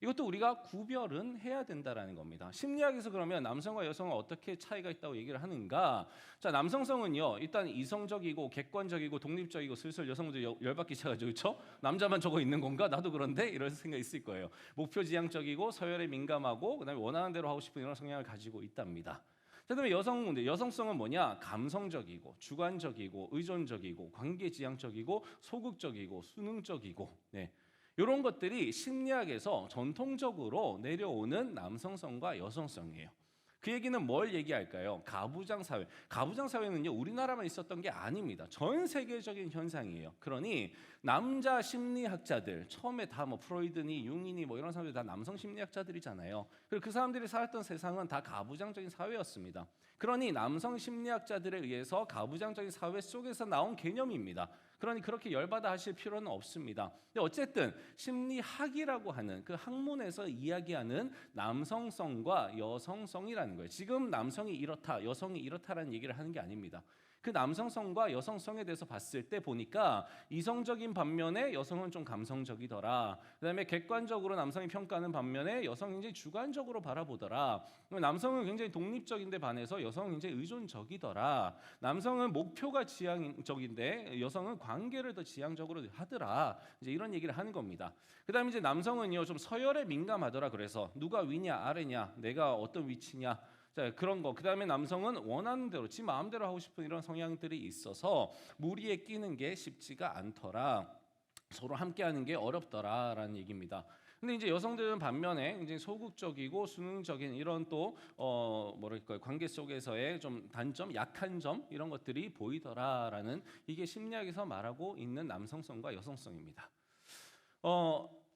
이것도 우리가 구별은 해야 된다라는 겁니다. 심리학에서 그러면 남성과 여성은 어떻게 차이가 있다고 얘기를 하는가? 자, 남성성은요. 일단 이성적이고 객관적이고 독립적이고 슬슬 여성들 열받기 시작하죠. 그렇죠? 남자만 저거 있는 건가? 나도 그런데 이런 생각이 있을 거예요. 목표 지향적이고 서열에 민감하고 그다음에 원하는 대로 하고 싶은 이런 성향을 가지고 있답니다. 자, 그다음에 여성성은 뭐냐? 감성적이고 주관적이고 의존적이고 관계지향적이고 소극적이고 수능적이고 이런 것들이 심리학에서 전통적으로 내려오는 남성성과 여성성이에요. 그 얘기는 뭘 얘기할까요? 가부장 사회. 가부장 사회는요 우리나라만 있었던 게 아닙니다. 전 세계적인 현상이에요. 그러니 남자 심리학자들 처음에 다 프로이드니 융이니 이런 사람들이 다 남성 심리학자들이잖아요. 그리고 그 사람들이 살았던 세상은 다 가부장적인 사회였습니다. 그러니 남성 심리학자들에 의해서 가부장적인 사회 속에서 나온 개념입니다. 그러니 그렇게 열받아 하실 필요는 없습니다. 근데 어쨌든 심리학이라고 하는 그 학문에서 이야기하는 남성성과 여성성이라는 거예요. 지금 남성이 이렇다, 여성이 이렇다라는 얘기를 하는 게 아닙니다. 그 남성성과 여성성에 대해서 봤을 때 보니까 이성적인 반면에 여성은 좀 감성적이더라. 그다음에 객관적으로 남성이 평가하는 반면에 여성이 굉장히 주관적으로 바라보더라. 남성은 굉장히 독립적인데 반해서 여성은 굉장히 의존적이더라. 남성은 목표가 지향적인데 여성은 관계를 더 지향적으로 하더라. 이제 이런 얘기를 하는 겁니다. 그다음에 이제 남성은요 좀 서열에 민감하더라. 그래서 누가 위냐 아래냐, 내가 어떤 위치냐. 자, 그런 거. 그다음에 남성은 원하는 대로 지 마음대로 하고 싶은 이런 성향들이 있어서 무리에 끼는 게 쉽지가 않더라. 서로 함께하는 게 어렵더라라는 얘기입니다. 근데 이제 여성들은 반면에 이제 소극적이고 수능적인 이런 또 관계 속에서의 좀 단점, 약한 점 이런 것들이 보이더라라는 이게 심리학에서 말하고 있는 남성성과 여성성입니다.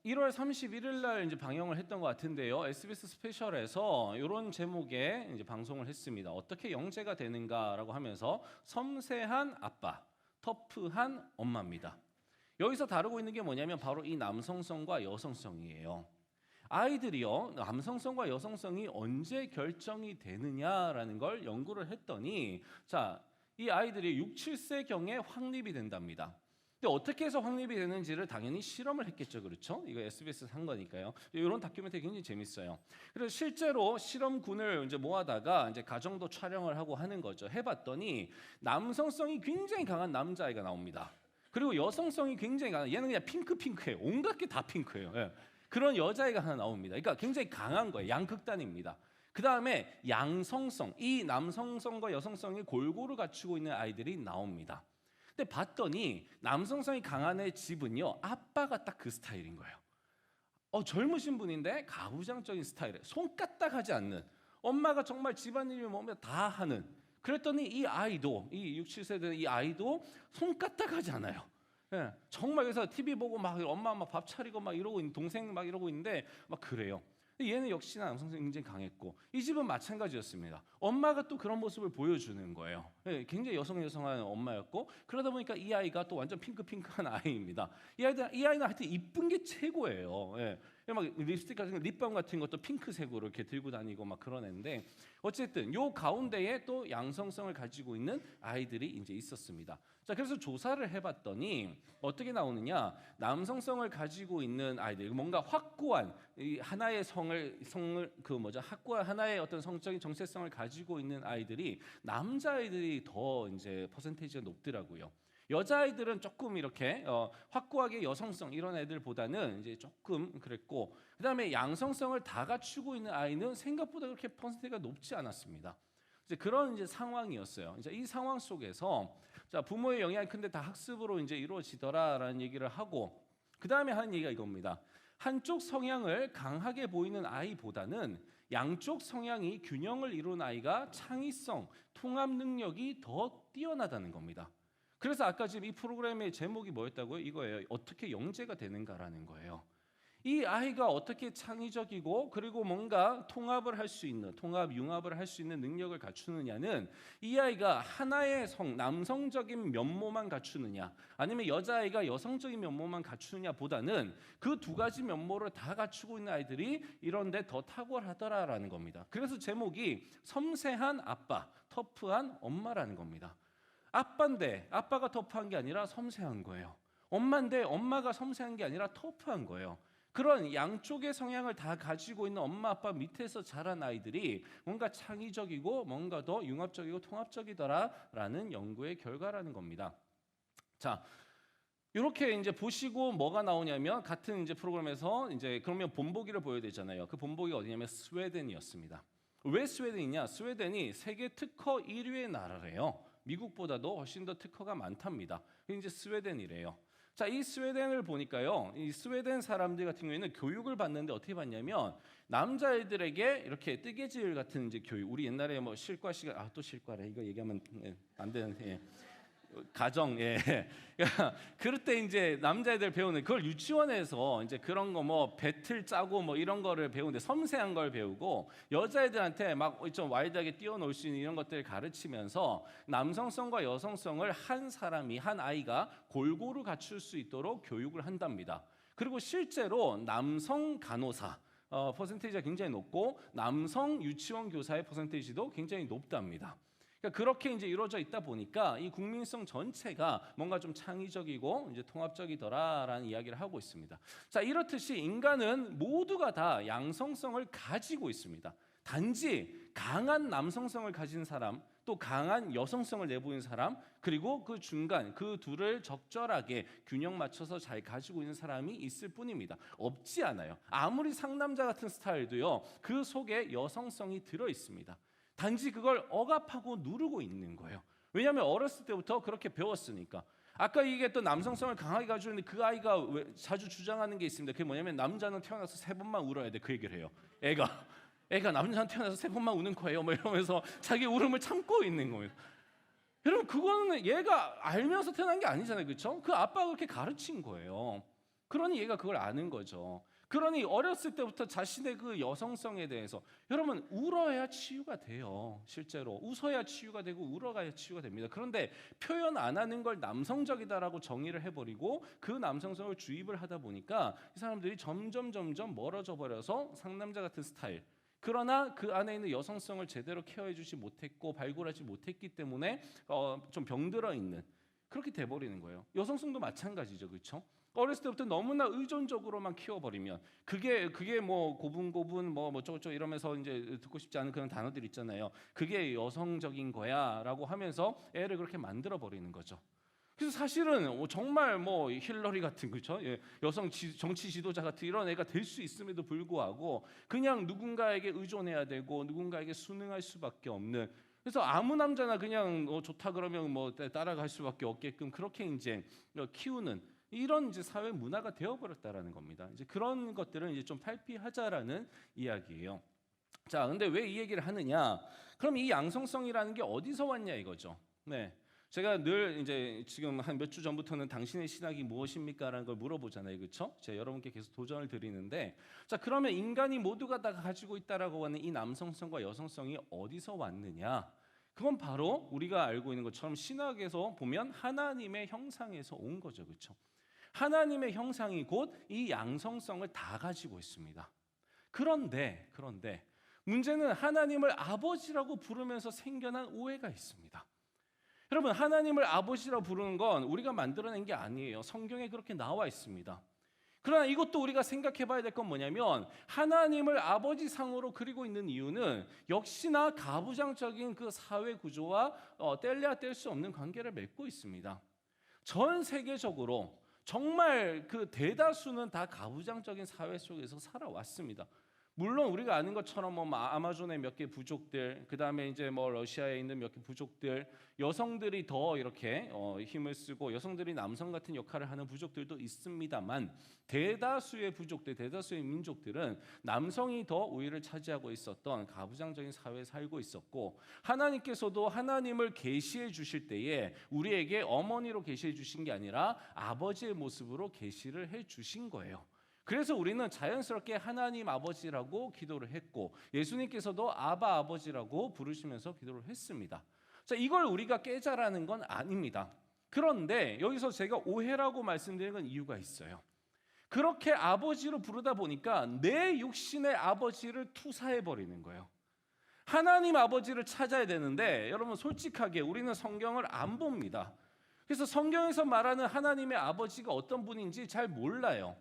1월 31일 날 이제 방영을 했던 것 같은데요. SBS 스페셜에서 이런 제목의 이제 방송을 했습니다. 어떻게 영재가 되는가라고 하면서 섬세한 아빠, 터프한 엄마입니다. 여기서 다루고 있는 게 뭐냐면 바로 이 남성성과 여성성이에요. 아이들이요, 남성성과 여성성이 언제 결정이 되느냐라는 걸 연구를 했더니 자, 이 아이들이 6, 7세경에 확립이 된답니다. 근데 어떻게 해서 확립이 되는지를 당연히 실험을 했겠죠, 그렇죠? 이거 SBS에서 한 거니까요. 이런 다큐멘터리 굉장히 재밌어요. 그래서 실제로 실험군을 이제 모아다가 이제 가정도 촬영을 하고 하는 거죠. 해봤더니 남성성이 굉장히 강한 남자아이가 나옵니다. 그리고 여성성이 굉장히 강한 얘는 그냥 핑크해요. 온갖 게 다 핑크예요. 예. 그런 여자아이가 하나 나옵니다. 그러니까 굉장히 강한 거예요. 양극단입니다. 그 다음에 양성성, 이 남성성과 여성성이 골고루 갖추고 있는 아이들이 나옵니다. 근데 봤더니 남성성이 강한 애 집은요 아빠가 딱 그 스타일인 거예요. 젊으신 분인데 가부장적인 스타일에 손 까딱하지 않는, 엄마가 정말 집안일이 뭐면 다 하는. 그랬더니 이 아이도, 이 6, 7세대 이 아이도 손 까딱하지 않아요. 예, 정말 그래서 TV 보고 막 엄마 막 밥 차리고 막 이러고 있는, 동생 막 이러고 있는데 막 그래요. 얘는 역시나 남성성이 굉장히 강했고 이 집은 마찬가지였습니다. 엄마가 또 그런 모습을 보여주는 거예요. 예, 굉장히 여성한 엄마였고 그러다 보니까 이 아이가 또 완전 핑크한 아이입니다. 이 아이는 하여튼 이쁜 게 최고예요. 예. 막 립스틱 같은 거, 립밤 같은 것도 핑크색으로 이렇게 들고 다니고 막 그런 애인데 어쨌든 요 가운데에 또 양성성을 가지고 있는 아이들이 이제 있었습니다. 자, 그래서 조사를 해봤더니 어떻게 나오느냐? 남성성을 가지고 있는 아이들, 뭔가 확고한 이 하나의 확고한 하나의 어떤 성적인 정체성을 가지고 있는 아이들이 남자아이들이 더 이제 퍼센테이지가 높더라고요. 여자아이들은 조금 이렇게 확고하게 여성성 이런 애들보다는 이제 조금 그랬고, 그다음에 양성성을 다 갖추고 있는 아이는 생각보다 그렇게 퍼센테이지가 높지 않았습니다. 이제 그런 이제 상황이었어요. 이제 이 상황 속에서 자, 부모의 영향이 큰데 다 학습으로 이제 이루어지더라라는 얘기를 하고, 그다음에 하는 얘기가 이겁니다. 한쪽 성향을 강하게 보이는 아이보다는 양쪽 성향이 균형을 이룬 아이가 창의성, 통합 능력이 더 뛰어나다는 겁니다. 그래서 아까 지금 이 프로그램의 제목이 뭐였다고요? 이거예요. 어떻게 영재가 되는가라는 거예요. 이 아이가 어떻게 창의적이고 그리고 뭔가 통합을 할 수 있는, 통합 융합을 할 수 있는 능력을 갖추느냐는 이 아이가 하나의 남성적인 면모만 갖추느냐 아니면 여자아이가 여성적인 면모만 갖추느냐보다는 그 두 가지 면모를 다 갖추고 있는 아이들이 이런데 더 탁월하더라라는 겁니다. 그래서 제목이 섬세한 아빠, 터프한 엄마라는 겁니다. 아빠인데 아빠가 터프한 게 아니라 섬세한 거예요. 엄마인데 엄마가 섬세한 게 아니라 터프한 거예요. 그런 양쪽의 성향을 다 가지고 있는 엄마 아빠 밑에서 자란 아이들이 뭔가 창의적이고 뭔가 더 융합적이고 통합적이더라라는 연구의 결과라는 겁니다. 자, 이렇게 이제 보시고 뭐가 나오냐면 같은 이제 프로그램에서 이제 그러면 본보기를 보여야 되잖아요. 그 본보기가 어디냐면 스웨덴이었습니다. 왜 스웨덴이냐? 스웨덴이 세계 특허 1위의 나라래요. 미국보다도 훨씬 더 특허가 많답니다. 그게 이제 스웨덴이래요. 자, 이 스웨덴을 보니까요, 이 스웨덴 사람들 같은 경우에는 교육을 받는데 어떻게 받냐면 남자애들에게 이렇게 뜨개질 같은 이제 교육. 우리 옛날에 뭐 실과 시간, 또 실과래. 이거 얘기하면 안 되는. 가정, 그럴 때 이제 남자애들 배우는 그걸 유치원에서 이제 그런 거 뭐 배틀 짜고 뭐 이런 거를 배우는데 섬세한 걸 배우고 여자애들한테 막 좀 와일드하게 뛰어놀 수 있는 이런 것들을 가르치면서 남성성과 여성성을 한 아이가 골고루 갖출 수 있도록 교육을 한답니다. 그리고 실제로 남성 간호사 퍼센테이지가 굉장히 높고 남성 유치원 교사의 퍼센테이지도 굉장히 높답니다. 그러니까 그렇게 이제 이루어져 있다 보니까 이 국민성 전체가 뭔가 좀 창의적이고 이제 통합적이더라라는 이야기를 하고 있습니다. 자, 이렇듯이 인간은 모두가 다 양성성을 가지고 있습니다. 단지 강한 남성성을 가진 사람, 또 강한 여성성을 내보이는 사람, 그리고 그 중간 그 둘을 적절하게 균형 맞춰서 잘 가지고 있는 사람이 있을 뿐입니다. 없지 않아요. 아무리 상남자 같은 스타일도요, 그 속에 여성성이 들어 있습니다. 단지 그걸 억압하고 누르고 있는 거예요. 왜냐하면 어렸을 때부터 그렇게 배웠으니까. 아까 얘기했던 남성성을 강하게 가지고 있는 그 아이가 자주 주장하는 게 있습니다. 그게 뭐냐면 남자는 태어나서 3번만 울어야 돼. 그 얘기를 해요. 애가 남자는 태어나서 3번만 우는 거예요. 뭐 이러면서 자기 울음을 참고 있는 거예요. 여러분, 그거는 얘가 알면서 태어난 게 아니잖아요. 그렇죠? 그 아빠가 그렇게 가르친 거예요. 그러니 얘가 그걸 아는 거죠. 그러니 어렸을 때부터 자신의 그 여성성에 대해서 여러분 울어야 치유가 돼요. 실제로 웃어야 치유가 되고 울어가야 치유가 됩니다. 그런데 표현 안 하는 걸 남성적이다라고 정의를 해버리고 그 남성성을 주입을 하다 보니까 이 사람들이 점점 멀어져 버려서 상남자 같은 스타일. 그러나 그 안에 있는 여성성을 제대로 케어해주지 못했고 발굴하지 못했기 때문에 좀 병들어 있는 그렇게 돼버리는 거예요. 여성성도 마찬가지죠, 그렇죠? 어렸을 때부터 너무나 의존적으로만 키워버리면 그게 뭐 고분고분 뭐 저거 이러면서 이제 듣고 싶지 않은 그런 단어들 있잖아요. 그게 여성적인 거야라고 하면서 애를 그렇게 만들어 버리는 거죠. 그래서 사실은 정말 뭐 힐러리 같은 그렇죠? 여성 정치 지도자 같은 이런 애가 될 수 있음에도 불구하고 그냥 누군가에게 의존해야 되고 누군가에게 순응할 수밖에 없는. 그래서 아무 남자나 그냥 좋다 그러면 뭐 따라갈 수밖에 없게끔 그렇게 이제 키우는. 이런 이제 사회 문화가 되어버렸다라는 겁니다. 이제 그런 것들은 이제 좀 탈피하자라는 이야기예요. 자, 근데 왜 이 얘기를 하느냐? 그럼 이 양성성이라는 게 어디서 왔냐 이거죠. 네, 제가 늘 이제 지금 한 몇 주 전부터는 당신의 신학이 무엇입니까라는 걸 물어보잖아요, 그렇죠? 제가 여러분께 계속 도전을 드리는데, 자, 그러면 인간이 모두가 다 가지고 있다라고 하는 이 남성성과 여성성이 어디서 왔느냐? 그건 바로 우리가 알고 있는 것처럼 신학에서 보면 하나님의 형상에서 온 거죠, 그렇죠? 하나님의 형상이 곧 이 양성성을 다 가지고 있습니다. 그런데 문제는 하나님을 아버지라고 부르면서 생겨난 오해가 있습니다. 여러분, 하나님을 아버지라고 부르는 건 우리가 만들어낸 게 아니에요. 성경에 그렇게 나와 있습니다. 그러나 이것도 우리가 생각해 봐야 될 건 뭐냐면 하나님을 아버지 상으로 그리고 있는 이유는 역시나 가부장적인 그 사회 구조와 뗄래야 뗄 수 없는 관계를 맺고 있습니다. 전 세계적으로 정말 그 대다수는 다 가부장적인 사회 속에서 살아왔습니다. 물론 우리가 아는 것처럼 뭐 아마존의 몇 개 부족들, 그 다음에 이제 뭐 러시아에 있는 몇 개 부족들, 여성들이 더 이렇게 힘을 쓰고 여성들이 남성 같은 역할을 하는 부족들도 있습니다만, 대다수의 부족들, 대다수의 민족들은 남성이 더 우위를 차지하고 있었던 가부장적인 사회에 살고 있었고, 하나님께서도 하나님을 계시해 주실 때에 우리에게 어머니로 계시해 주신 게 아니라 아버지의 모습으로 계시를 해 주신 거예요. 그래서 우리는 자연스럽게 하나님 아버지라고 기도를 했고, 예수님께서도 아바 아버지라고 부르시면서 기도를 했습니다. 자, 이걸 우리가 깨자라는 건 아닙니다. 그런데 여기서 제가 오해라고 말씀드리는 건 이유가 있어요. 그렇게 아버지로 부르다 보니까 내 육신의 아버지를 투사해 버리는 거예요. 하나님 아버지를 찾아야 되는데, 여러분 솔직하게 우리는 성경을 안 봅니다. 그래서 성경에서 말하는 하나님의 아버지가 어떤 분인지 잘 몰라요.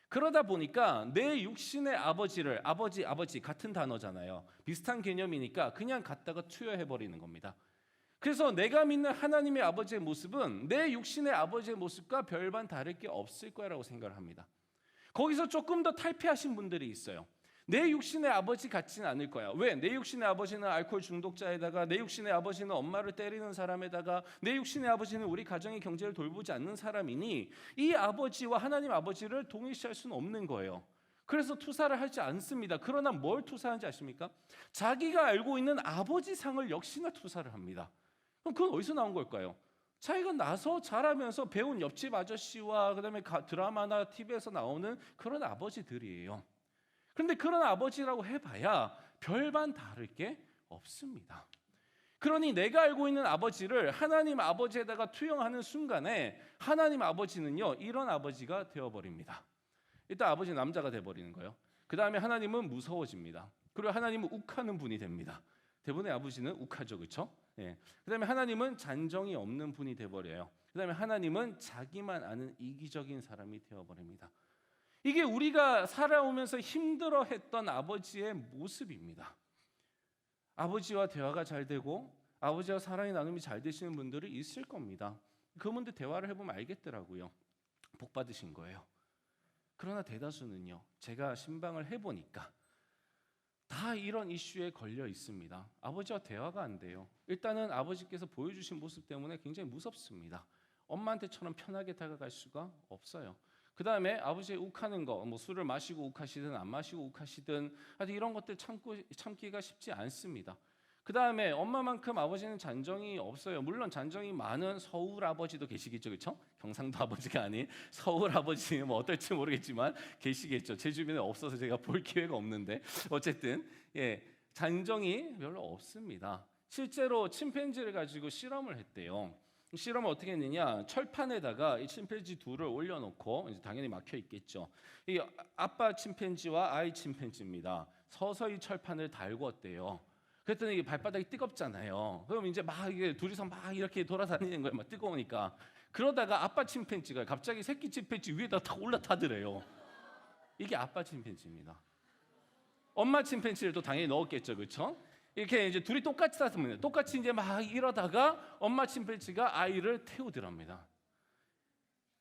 그러다 보니까 내 육신의 아버지를, 아버지 같은 단어잖아요. 비슷한 개념이니까 그냥 갖다가 투여해 버리는 겁니다. 그래서 내가 믿는 하나님의 아버지의 모습은 내 육신의 아버지의 모습과 별반 다를 게 없을 거라고 생각을 합니다. 거기서 조금 더 탈피하신 분들이 있어요. 내 육신의 아버지 같지는 않을 거야. 왜? 내 육신의 아버지는 알코올 중독자에다가, 내 육신의 아버지는 엄마를 때리는 사람에다가, 내 육신의 아버지는 우리 가정의 경제를 돌보지 않는 사람이니 이 아버지와 하나님 아버지를 동일시할 수는 없는 거예요. 그래서 투사를 하지 않습니다. 그러나 뭘 투사하는지 아십니까? 자기가 알고 있는 아버지상을 역시나 투사를 합니다. 그럼 그건 어디서 나온 걸까요? 자기가 나서 자라면서 배운 옆집 아저씨와 그다음에 드라마나 TV에서 나오는 그런 아버지들이에요. 그런데 그런 아버지라고 해봐야 별반 다를 게 없습니다. 그러니 내가 알고 있는 아버지를 하나님 아버지에다가 투영하는 순간에 하나님 아버지는요, 이런 아버지가 되어버립니다. 일단 아버지 남자가 돼버리는 거예요. 그 다음에 하나님은 무서워집니다. 그리고 하나님은 욱하는 분이 됩니다. 대부분의 아버지는 욱하죠, 그렇죠? 예. 그 다음에 하나님은 잔정이 없는 분이 돼버려요. 그 다음에 하나님은 자기만 아는 이기적인 사람이 되어버립니다. 이게 우리가 살아오면서 힘들어했던 아버지의 모습입니다. 아버지와 대화가 잘 되고 아버지와 사랑의 나눔이 잘 되시는 분들이 있을 겁니다. 그분들 대화를 해보면 알겠더라고요. 복 받으신 거예요. 그러나 대다수는요, 제가 신방을 해보니까 다 이런 이슈에 걸려 있습니다. 아버지와 대화가 안 돼요. 일단은 아버지께서 보여주신 모습 때문에 굉장히 무섭습니다. 엄마한테처럼 편하게 다가갈 수가 없어요. 그 다음에 아버지의 욱하는 거, 뭐 술을 마시고 욱하시든 안 마시고 욱하시든 하여튼 이런 것들 참기가 쉽지 않습니다. 그 다음에 엄마만큼 아버지는 잔정이 없어요. 물론 잔정이 많은 서울 아버지도 계시겠죠, 그렇죠? 경상도 아버지가 아닌 서울 아버지는 뭐 어떨지 모르겠지만 계시겠죠. 제 주변에 없어서 제가 볼 기회가 없는데 어쨌든 잔정이 별로 없습니다. 실제로 침팬지를 가지고 실험을 했대요. 실험을 어떻게 했느냐? 철판에다가 이 침팬지 둘을 올려놓고 이제 당연히 막혀 있겠죠. 이 아빠 침팬지와 아이 침팬지입니다. 서서히 철판을 달궜대요. 그랬더니 이게 발바닥이 뜨겁잖아요. 그럼 이제 막 이게 둘이서 막 이렇게 돌아다니는 거예요. 막 뜨거우니까. 그러다가 아빠 침팬지가 갑자기 새끼 침팬지 위에다 탁 올라타더래요. 이게 아빠 침팬지입니다. 엄마 침팬지를 또 당연히 넣었겠죠, 그렇죠? 이렇게 이제 둘이 똑같이 탔습니다. 똑같이 이제 막 이러다가 엄마 침팬지가 아이를 태우더랍니다.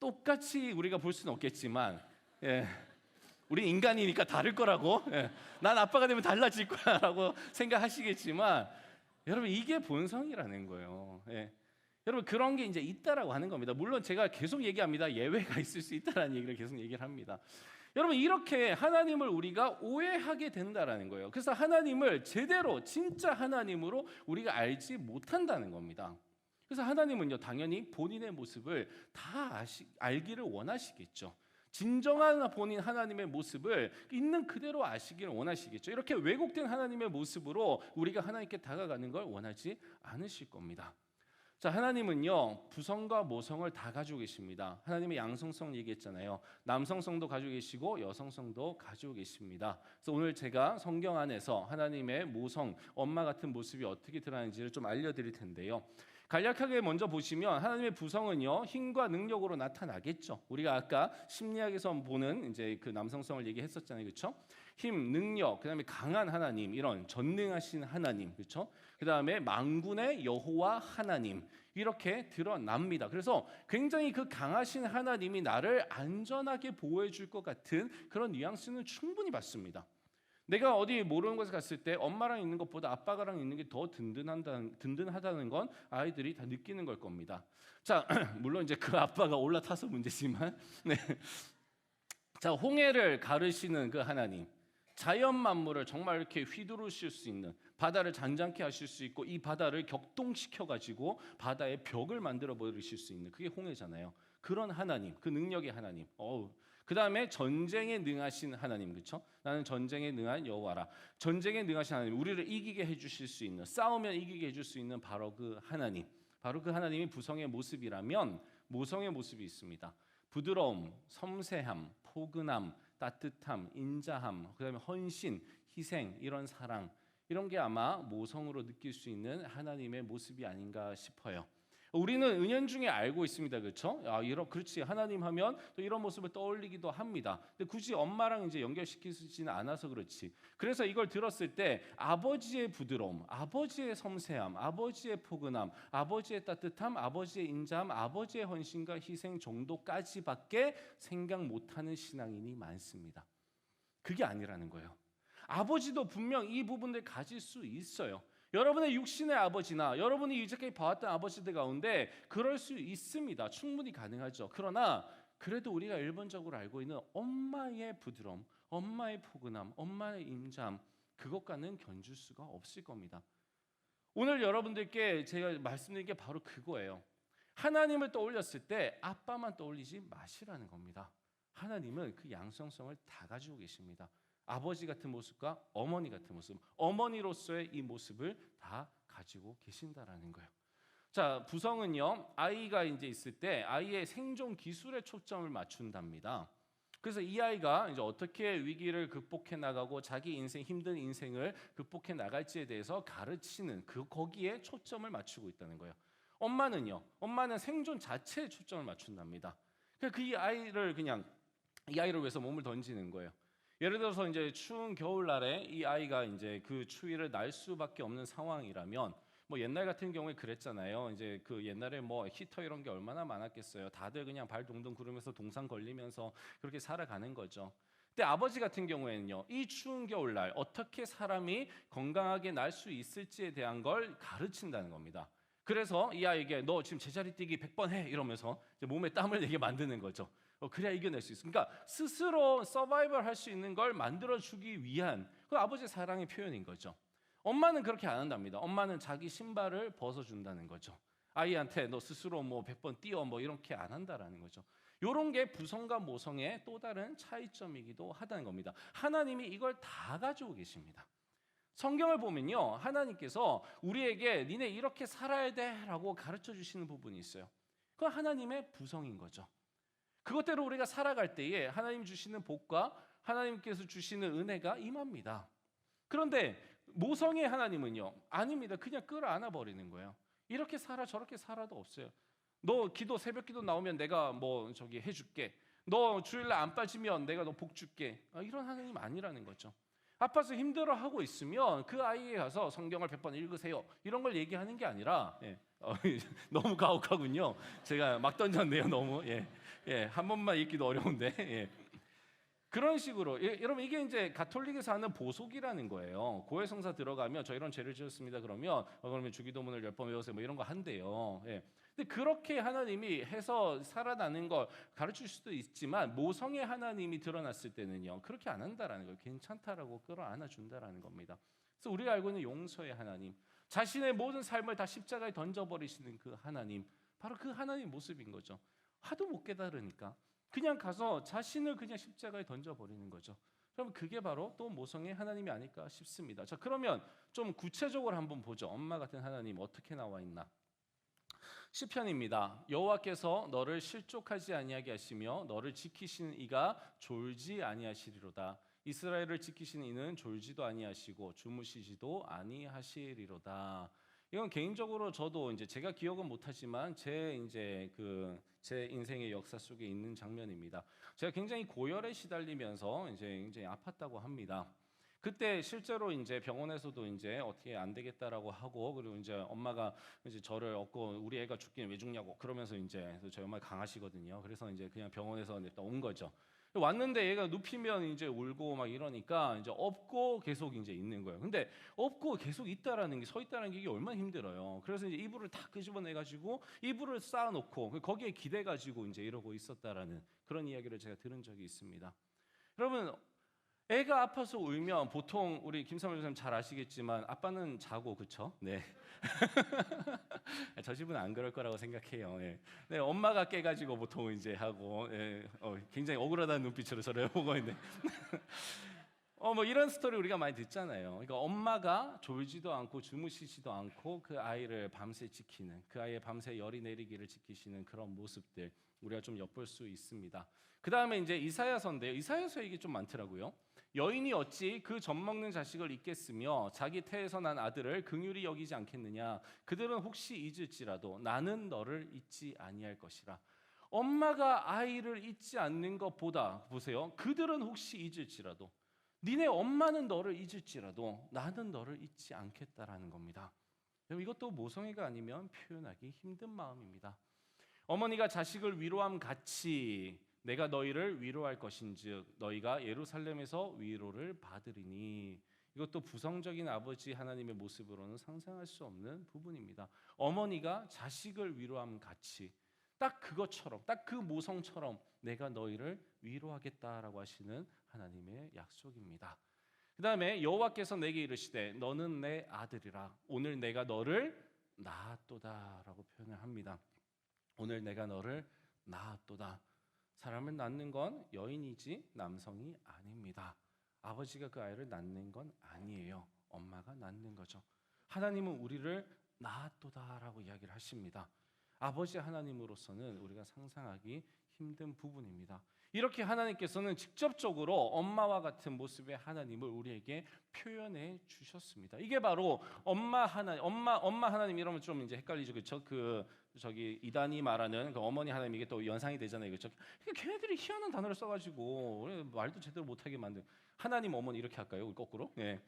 똑같이 우리가 볼 수는 없겠지만, 우리 인간이니까 다를 거라고, 난 아빠가 되면 달라질 거라고 생각하시겠지만, 여러분 이게 본성이라는 거예요. 여러분 그런 게 이제 있다라고 하는 겁니다. 물론 제가 계속 얘기합니다. 예외가 있을 수 있다라는 얘기를 계속 얘기를 합니다. 여러분 이렇게 하나님을 우리가 오해하게 된다라는 거예요. 그래서 하나님을 제대로 진짜 하나님으로 우리가 알지 못한다는 겁니다. 그래서 하나님은요 당연히 본인의 모습을 다 알기를 원하시겠죠. 진정한 본인 하나님의 모습을 있는 그대로 아시기를 원하시겠죠. 이렇게 왜곡된 하나님의 모습으로 우리가 하나님께 다가가는 걸 원하지 않으실 겁니다. 자, 하나님은요 부성과 모성을 다 가지고 계십니다. 하나님의 양성성 얘기했잖아요. 남성성도 가지고 계시고 여성성도 가지고 계십니다. 그래서 오늘 제가 성경 안에서 하나님의 모성, 엄마 같은 모습이 어떻게 드러나는지를 좀 알려드릴 텐데요. 간략하게 먼저 보시면 하나님의 부성은요 힘과 능력으로 나타나겠죠. 우리가 아까 심리학에서 보는 이제 그 남성성을 얘기했었잖아요, 그렇죠? 힘, 능력, 그다음에 강한 하나님, 이런 전능하신 하나님, 그렇죠? 그다음에 만군의 여호와 하나님 이렇게 드러납니다. 그래서 굉장히 그 강하신 하나님이 나를 안전하게 보호해 줄 것 같은 그런 뉘앙스는 충분히 받습니다. 내가 어디 모르는 곳에 갔을 때 엄마랑 있는 것보다 아빠랑 있는 게 더 든든하다는 건 아이들이 다 느끼는 걸 겁니다. 자, 물론 이제 그 아빠가 올라타서 문제지만, 네. 자, 홍해를 가르시는 그 하나님, 자연 만물을 정말 이렇게 휘두르실 수 있는, 바다를 잔잔케 하실 수 있고 이 바다를 격동시켜 가지고 바다의 벽을 만들어 버리실 수 있는 그게 홍해잖아요. 그런 하나님, 그 능력의 하나님. 그 다음에 전쟁에 능하신 하나님, 그렇죠? 나는 전쟁에 능한 여호와라. 전쟁에 능하신 하나님, 우리를 이기게 해주실 수 있는, 싸우면 이기게 해줄 수 있는 바로 그 하나님, 바로 그 하나님이 부성의 모습이라면 모성의 모습이 있습니다. 부드러움, 섬세함, 포근함, 따뜻함, 인자함, 그다음에 헌신, 희생, 이런 사랑, 이런 게 아마 모성으로 느낄 수 있는 하나님의 모습이 아닌가 싶어요. 우리는 은연중에 알고 있습니다, 그렇죠? 그렇지, 하나님 하면 또 이런 모습을 떠올리기도 합니다. 근데 굳이 엄마랑 이제 연결시키지는 않아서 그렇지. 그래서 이걸 들었을 때 아버지의 부드러움, 아버지의 섬세함, 아버지의 포근함, 아버지의 따뜻함, 아버지의 인자함, 아버지의 헌신과 희생 정도까지밖에 생각 못하는 신앙인이 많습니다. 그게 아니라는 거예요. 아버지도 분명 이 부분들 가질 수 있어요. 여러분의 육신의 아버지나 여러분이 이제까지 봐왔던 아버지들 가운데 그럴 수 있습니다. 충분히 가능하죠. 그러나 그래도 우리가 일반적으로 알고 있는 엄마의 부드러움, 엄마의 포근함, 엄마의 인자함, 그것과는 견줄 수가 없을 겁니다. 오늘 여러분들께 제가 말씀드린 게 바로 그거예요. 하나님을 떠올렸을 때 아빠만 떠올리지 마시라는 겁니다. 하나님은 그 양성성을 다 가지고 계십니다. 아버지 같은 모습과 어머니 같은 모습, 어머니로서의 이 모습을 다 가지고 계신다라는 거예요. 자, 부성은요, 아이가 이제 있을 때 아이의 생존 기술에 초점을 맞춘답니다. 그래서 이 아이가 이제 어떻게 위기를 극복해 나가고 자기 인생, 힘든 인생을 극복해 나갈지에 대해서 가르치는 거기에 초점을 맞추고 있다는 거예요. 엄마는 생존 자체에 초점을 맞춘답니다. 그러니까 이 아이를 위해서 몸을 던지는 거예요. 예를 들어서 이제 추운 겨울날에 이 아이가 이제 그 추위를 날 수밖에 없는 상황이라면, 뭐 옛날 같은 경우에 그랬잖아요. 이제 그 옛날에 뭐 히터 이런 게 얼마나 많았겠어요. 다들 그냥 발 동동 구르면서 동상 걸리면서 그렇게 살아가는 거죠. 근데 아버지 같은 경우에는요, 이 추운 겨울날 어떻게 사람이 건강하게 날 수 있을지에 대한 걸 가르친다는 겁니다. 그래서 이 아이에게 너 지금 제자리 뛰기 100번 해 이러면서 이제 몸에 땀을 내게 만드는 거죠. 그래야 이겨낼 수 있어. 그러니까 스스로 서바이벌 할 수 있는 걸 만들어주기 위한 그 아버지의 사랑의 표현인 거죠. 엄마는 그렇게 안 한답니다. 엄마는 자기 신발을 벗어준다는 거죠. 아이한테 너 스스로 뭐 100번 뛰어 뭐 이렇게 안 한다라는 거죠. 이런 게 부성과 모성의 또 다른 차이점이기도 하다는 겁니다. 하나님이 이걸 다 가지고 계십니다. 성경을 보면요, 하나님께서 우리에게 니네 이렇게 살아야 돼라고 가르쳐 주시는 부분이 있어요. 그건 하나님의 부성인 거죠. 그것대로 우리가 살아갈 때에 하나님 주시는 복과 하나님께서 주시는 은혜가 임합니다. 그런데 모성의 하나님은요, 아닙니다. 그냥 끌어안아 버리는 거예요. 이렇게 살아 저렇게 살아도 없어요. 너 새벽 기도 나오면 내가 뭐 저기 해줄게. 너 주일날 안 빠지면 내가 너 복 줄게. 이런 하나님 아니라는 거죠. 아파서 힘들어하고 있으면 그 아이에 가서 성경을 100번 읽으세요. 이런 걸 얘기하는 게 아니라 너무 가혹하군요. 제가 막 던졌네요. 너무 한 번만 읽기도 어려운데 그런 식으로 여러분 이게 이제 가톨릭에서 하는 보속이라는 거예요. 고해성사 들어가면 저 이런 죄를 지었습니다. 그러면 주기도문을 10번 외우세요. 뭐 이런 거 한대요. 근데 그렇게 하나님이 해서 살아나는 걸 가르칠 수도 있지만 모성의 하나님이 드러났을 때는요, 그렇게 안 한다라는 거예요. 괜찮다라고 끌어안아 준다라는 겁니다. 그래서 우리가 알고 있는 용서의 하나님, 자신의 모든 삶을 다 십자가에 던져버리시는 그 하나님, 바로 그 하나님 모습인 거죠. 하도 못 깨달으니까 그냥 가서 자신을 그냥 십자가에 던져버리는 거죠. 그럼 그게 바로 또 모성의 하나님이 아닐까 싶습니다. 자, 그러면 좀 구체적으로 한번 보죠. 엄마 같은 하나님 어떻게 나와 있나? 시편입니다. 여호와께서 너를 실족하지 아니하게 하시며 너를 지키시는 이가 졸지 아니하시리로다. 이스라엘을 지키시는 이는 졸지도 아니하시고 주무시지도 아니하시리로다. 이건 개인적으로 저도 이제 제가 기억은 못하지만 제 인생의 역사 속에 있는 장면입니다. 제가 굉장히 고열에 시달리면서 이제 굉장히 아팠다고 합니다. 그때 실제로 이제 병원에서도 이제 어떻게 안 되겠다라고 하고, 그리고 이제 엄마가 이제 저를 얻고 우리 애가 죽기는 왜 죽냐고 그러면서 이제 저희 엄마가 강하시거든요. 그래서 이제 그냥 병원에서 냈다 온 거죠. 왔는데 얘가 눕히면 이제 울고 막 이러니까 이제 업고 계속 이제 있는 거예요. 근데 업고 계속 있다라는 게, 서 있다라는 게 이게 얼마나 힘들어요. 그래서 이제 이불을 다 끄집어내 가지고 이불을 쌓아놓고 거기에 기대 가지고 이제 이러고 있었다라는 그런 이야기를 제가 들은 적이 있습니다. 여러분, 애가 아파서 울면 보통 우리 김삼일 선생님 잘 아시겠지만 아빠는 자고, 그쵸? 네. 저 집은 안 그럴 거라고 생각해요. 예. 네, 엄마가 깨가지고 보통 이제 하고, 예, 굉장히 억울하다는 눈빛으로 저를 보고 있는데, 뭐 이런 스토리 우리가 많이 듣잖아요. 그러니까 엄마가 졸지도 않고 주무시지도 않고 그 아이를 밤새 지키는, 그 아이의 밤새 열이 내리기를 지키시는 그런 모습들 우리가 좀 엿볼 수 있습니다. 그 다음에 이제 이사야서인데요. 이사야서에 이게 좀 많더라고요. 여인이 어찌 그 젖먹는 자식을 잊겠으며 자기 태에서 난 아들을 긍휼히 여기지 않겠느냐. 그들은 혹시 잊을지라도 나는 너를 잊지 아니할 것이라. 엄마가 아이를 잊지 않는 것보다, 보세요, 그들은 혹시 잊을지라도, 니네 엄마는 너를 잊을지라도 나는 너를 잊지 않겠다라는 겁니다. 이것도 모성애가 아니면 표현하기 힘든 마음입니다. 어머니가 자식을 위로함 같이 내가 너희를 위로할 것인즉 너희가 예루살렘에서 위로를 받으리니. 이것도 부성적인 아버지 하나님의 모습으로는 상상할 수 없는 부분입니다. 어머니가 자식을 위로함 같이, 딱 그것처럼, 딱 그 모성처럼 내가 너희를 위로하겠다라고 하시는 하나님의 약속입니다. 그 다음에 여호와께서 내게 이르시되 너는 내 아들이라. 오늘 내가 너를 낳았도다라고 표현을 합니다. 오늘 내가 너를 낳았도다. 사람을 낳는 건 여인이지 남성이 아닙니다. 아버지가 그 아이를 낳는 건 아니에요. 엄마가 낳는 거죠. 하나님은 우리를 낳았도다라고 이야기를 하십니다. 아버지 하나님으로서는 우리가 상상하기 힘든 부분입니다. 이렇게 하나님께서는 직접적으로 엄마와 같은 모습의 하나님을 우리에게 표현해 주셨습니다. 이게 바로 엄마 하나님 이러면 좀 이제 헷갈리죠, 그렇죠? 저기 이단이 말하는 그 어머니 하나님, 이게 또 연상이 되잖아요, 그렇죠? 걔네들이 희한한 단어를 써가지고 말도 제대로 못하게 만든 하나님 어머니 이렇게 할까요? 우리 거꾸로? 예.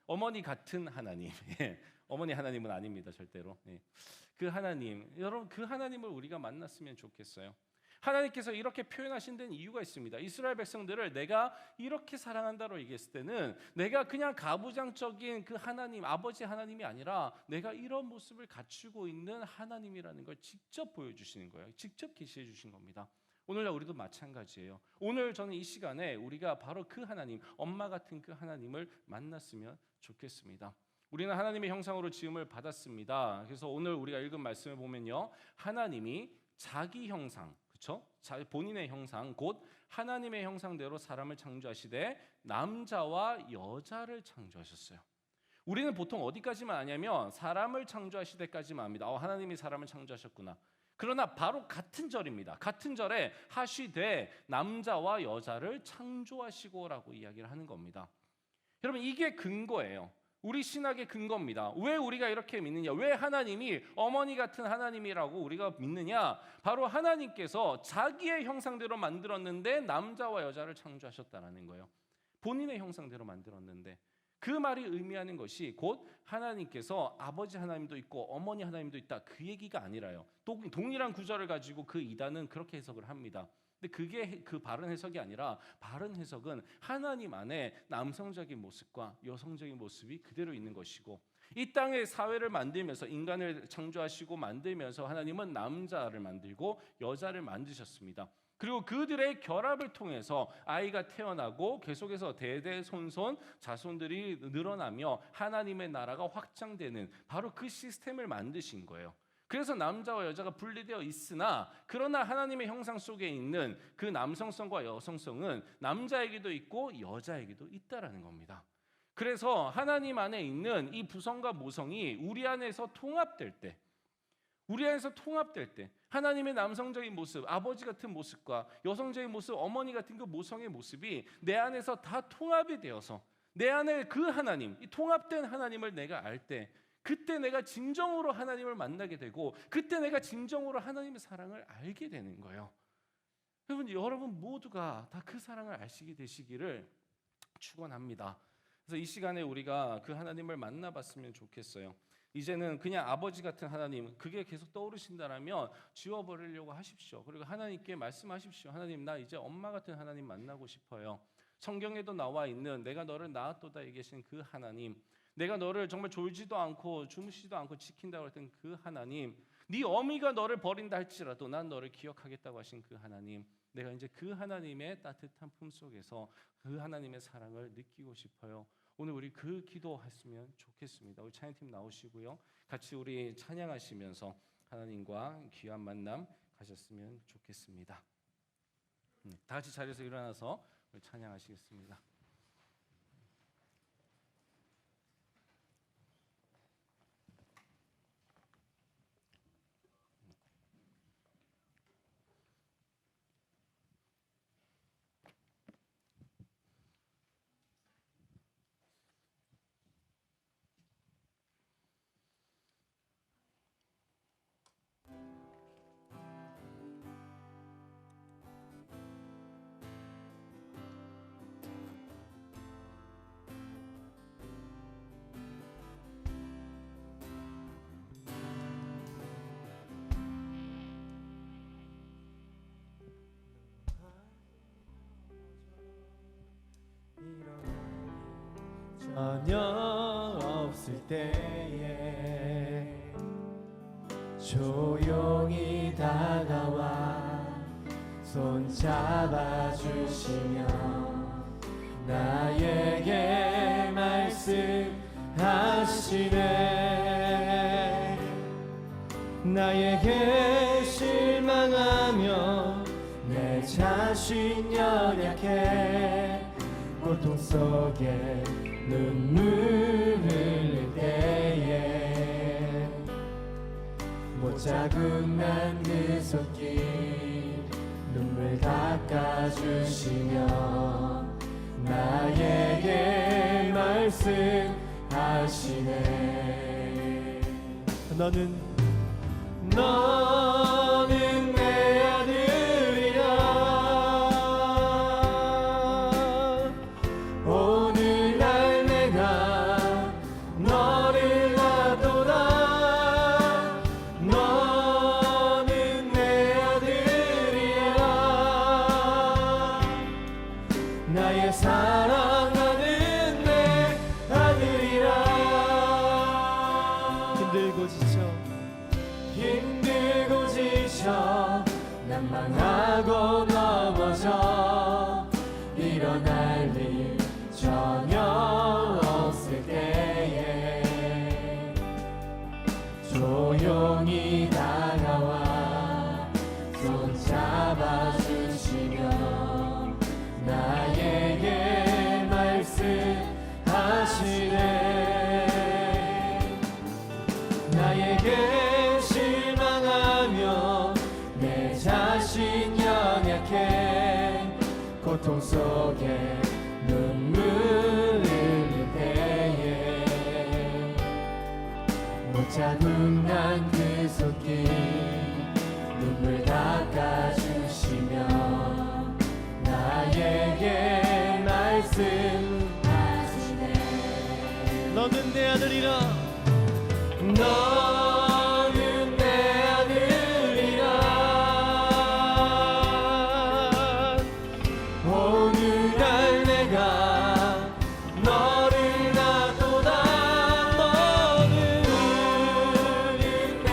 어머니 같은 하나님. 예. 어머니 하나님은 아닙니다, 절대로. 예. 그 하나님, 여러분, 그 하나님을 우리가 만났으면 좋겠어요. 하나님께서 이렇게 표현하신 데는 이유가 있습니다. 이스라엘 백성들을 내가 이렇게 사랑한다고 얘기했을 때는 내가 그냥 가부장적인 그 하나님, 아버지 하나님이 아니라 내가 이런 모습을 갖추고 있는 하나님이라는 걸 직접 보여주시는 거예요. 직접 계시해 주신 겁니다. 오늘날 우리도 마찬가지예요. 오늘 저는 이 시간에 우리가 바로 그 하나님, 엄마 같은 그 하나님을 만났으면 좋겠습니다. 우리는 하나님의 형상으로 지음을 받았습니다. 그래서 오늘 우리가 읽은 말씀을 보면요, 하나님이 자기 형상, 그렇죠? 본인의 형상, 곧 하나님의 형상대로 사람을 창조하시되 남자와 여자를 창조하셨어요. 우리는 보통 어디까지만 아냐면 사람을 창조하시되까지만 압니다. 하나님이 사람을 창조하셨구나. 그러나 바로 같은 절입니다. 같은 절에 하시되 남자와 여자를 창조하시고라고 이야기를 하는 겁니다. 여러분, 이게 근거예요. 우리 신학의 근거입니다. 왜 우리가 이렇게 믿느냐? 왜 하나님이 어머니 같은 하나님이라고 우리가 믿느냐? 바로 하나님께서 자기의 형상대로 만들었는데 남자와 여자를 창조하셨다라는 거예요. 본인의 형상대로 만들었는데, 그 말이 의미하는 것이 곧 하나님께서 아버지 하나님도 있고 어머니 하나님도 있다, 그 얘기가 아니라요. 동일한 구절을 가지고 그 이단은 그렇게 해석을 합니다. 근데 그게 그 바른 해석이 아니라, 바른 해석은 하나님 안에 남성적인 모습과 여성적인 모습이 그대로 있는 것이고, 이 땅의 사회를 만들면서 인간을 창조하시고 만들면서 하나님은 남자를 만들고 여자를 만드셨습니다. 그리고 그들의 결합을 통해서 아이가 태어나고 계속해서 대대손손 자손들이 늘어나며 하나님의 나라가 확장되는 바로 그 시스템을 만드신 거예요. 그래서 남자와 여자가 분리되어 있으나, 그러나 하나님의 형상 속에 있는 그 남성성과 여성성은 남자에게도 있고 여자에게도 있다라는 겁니다. 그래서 하나님 안에 있는 이 부성과 모성이 우리 안에서 통합될 때, 하나님의 남성적인 모습, 아버지 같은 모습과 여성적인 모습, 어머니 같은 그 모성의 모습이 내 안에서 다 통합이 되어서 내 안에 그 하나님, 이 통합된 하나님을 내가 알 때, 그때 내가 진정으로 하나님을 만나게 되고, 그때 내가 진정으로 하나님의 사랑을 알게 되는 거예요. 여러분 모두가 다 그 사랑을 아시게 되시기를 축원합니다. 그래서 이 시간에 우리가 그 하나님을 만나봤으면 좋겠어요. 이제는 그냥 아버지 같은 하나님, 그게 계속 떠오르신다라면 지워버리려고 하십시오. 그리고 하나님께 말씀하십시오. 하나님, 나 이제 엄마 같은 하나님 만나고 싶어요. 성경에도 나와 있는 내가 너를 낳았도다 얘기하신 그 하나님, 내가 너를 정말 졸지도 않고 주무시지도 않고 지킨다고 했던 그 하나님, 네 어미가 너를 버린다 할지라도 난 너를 기억하겠다고 하신 그 하나님, 내가 이제 그 하나님의 따뜻한 품속에서 그 하나님의 사랑을 느끼고 싶어요. 오늘 우리 그 기도했으면 좋겠습니다. 우리 찬양팀 나오시고요. 같이 우리 찬양하시면서 하나님과 귀한 만남 가졌으면 좋겠습니다. 다 같이 자리에서 일어나서 우리 찬양하시겠습니다. 전혀 없을 때에 조용히 다가와 손 잡아주시며 나에게 말씀하시네. 나에게 실망하며 내 자신 연약해 고통 속에 눈물 흘릴 때에 못자국 난 그 손길 눈물 닦아주시며 나에게 말씀하시네. 너는 내 아들이라. 오늘날 내가 너를 낳도다. 너는 내 아들이라. 나의 사랑하는 내 아들이라. 힘들고 지쳐 난망하고 넘어져 일어날 일 전혀 없을 때에 조용히 다가와 손 잡아주시며 나에게 말씀하시네. 나에게 실망하며 내 자신 연약해 고통 속에 눈물 흘릴 때에 못자국 난 그 손길 눈물 닦아주시며 나에게 말씀하시네. 너는 내 아들이라. 너는 내 아들이라. 오늘날 내가 너를 낳도다. 너는 내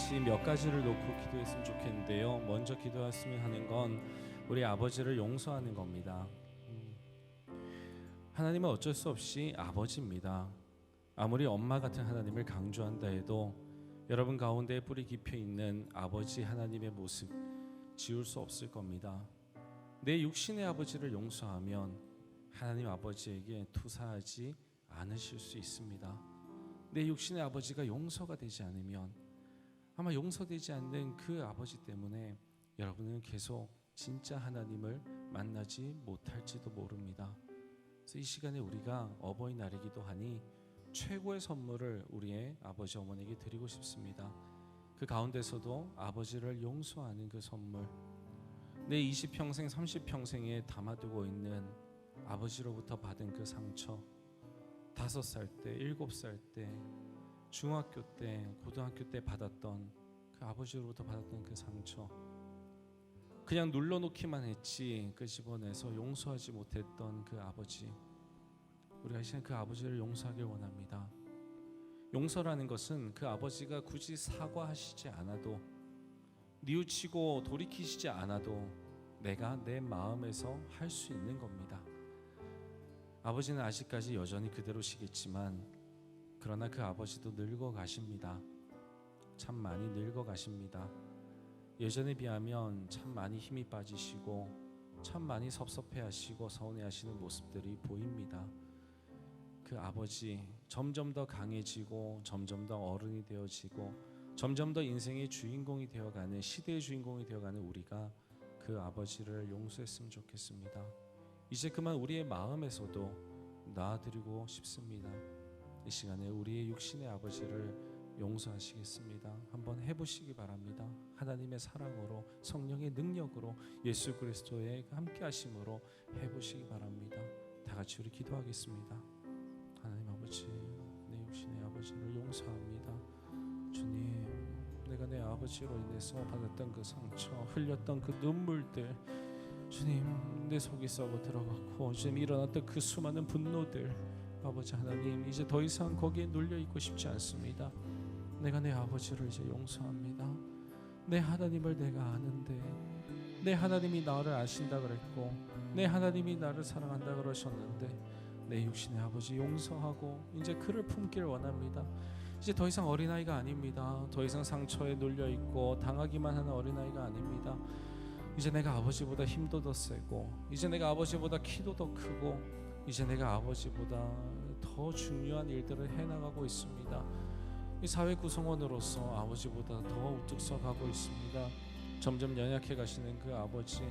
같이 몇 가지를 놓고 기도했으면 좋겠는데요. 먼저 기도했으면 하는 건 우리 아버지를 용서하는 겁니다. 하나님은 어쩔 수 없이 아버지입니다. 아무리 엄마 같은 하나님을 강조한다 해도 여러분 가운데 뿌리 깊어 있는 아버지 하나님의 모습 지울 수 없을 겁니다. 내 육신의 아버지를 용서하면 하나님 아버지에게 투사하지 않으실 수 있습니다. 내 육신의 아버지가 용서가 되지 않으면 아마 용서되지 않는 그 아버지 때문에 여러분은 계속 진짜 하나님을 만나지 못할지도 모릅니다. 그래서 이 시간에 우리가 어버이날이기도 하니 최고의 선물을 우리의 아버지 어머니에게 드리고 싶습니다. 그 가운데서도 아버지를 용서하는 그 선물, 내 20평생 30평생에 담아두고 있는 아버지로부터 받은 그 상처, 5살 때, 7살 때, 중학교 때, 고등학교 때 받았던 그 아버지로부터 받았던 그 상처, 그냥 눌러놓기만 했지 끄집어내서 용서하지 못했던 그 아버지, 우리가 이 시간 그 아버지를 용서하길 원합니다. 용서라는 것은 그 아버지가 굳이 사과하시지 않아도, 뉘우치고 돌이키시지 않아도 내가 내 마음에서 할 수 있는 겁니다. 아버지는 아직까지 여전히 그대로시겠지만 그러나 그 아버지도 늙어 가십니다. 참 많이 늙어 가십니다. 예전에 비하면 참 많이 힘이 빠지시고 참 많이 섭섭해하시고 서운해하시는 모습들이 보입니다. 그 아버지 점점 더 강해지고 점점 더 어른이 되어지고 점점 더 인생의 주인공이 되어가는, 시대의 주인공이 되어가는 우리가 그 아버지를 용서했으면 좋겠습니다. 이제 그만 우리의 마음에서도 놔드리고 싶습니다. 이 시간에 우리의 육신의 아버지를 용서하시겠습니다. 한번 해보시기 바랍니다. 하나님의 사랑으로, 성령의 능력으로, 예수 그리스도의 함께 하심으로 해보시기 바랍니다. 다 같이 우리 기도하겠습니다. 하나님 아버지, 내 육신의 아버지를 용서합니다. 주님, 내가 내 아버지로 인해서 받았던 그 상처, 흘렸던 그 눈물들, 주님, 내 속이 썩어 들어갔고 주님 일어났던 그 수많은 분노들, 아버지 하나님, 이제 더 이상 거기에 눌려 있고 싶지 않습니다. 내가 내 아버지를 이제 용서합니다. 내 하나님을 내가 아는데, 내 하나님이 나를 아신다 그랬고 내 하나님이 나를 사랑한다 그러셨는데 내 육신의 아버지 용서하고 이제 그를 품길 원합니다. 이제 더 이상 어린아이가 아닙니다. 더 이상 상처에 눌려있고 당하기만 하는 어린아이가 아닙니다. 이제 내가 아버지보다 힘도 더 세고, 이제 내가 아버지보다 키도 더 크고, 이제 내가 아버지보다 더 중요한 일들을 해나가고 있습니다. 이 사회 구성원으로서 아버지보다 더 우뚝 서가고 있습니다. 점점 연약해 가시는 그 아버지,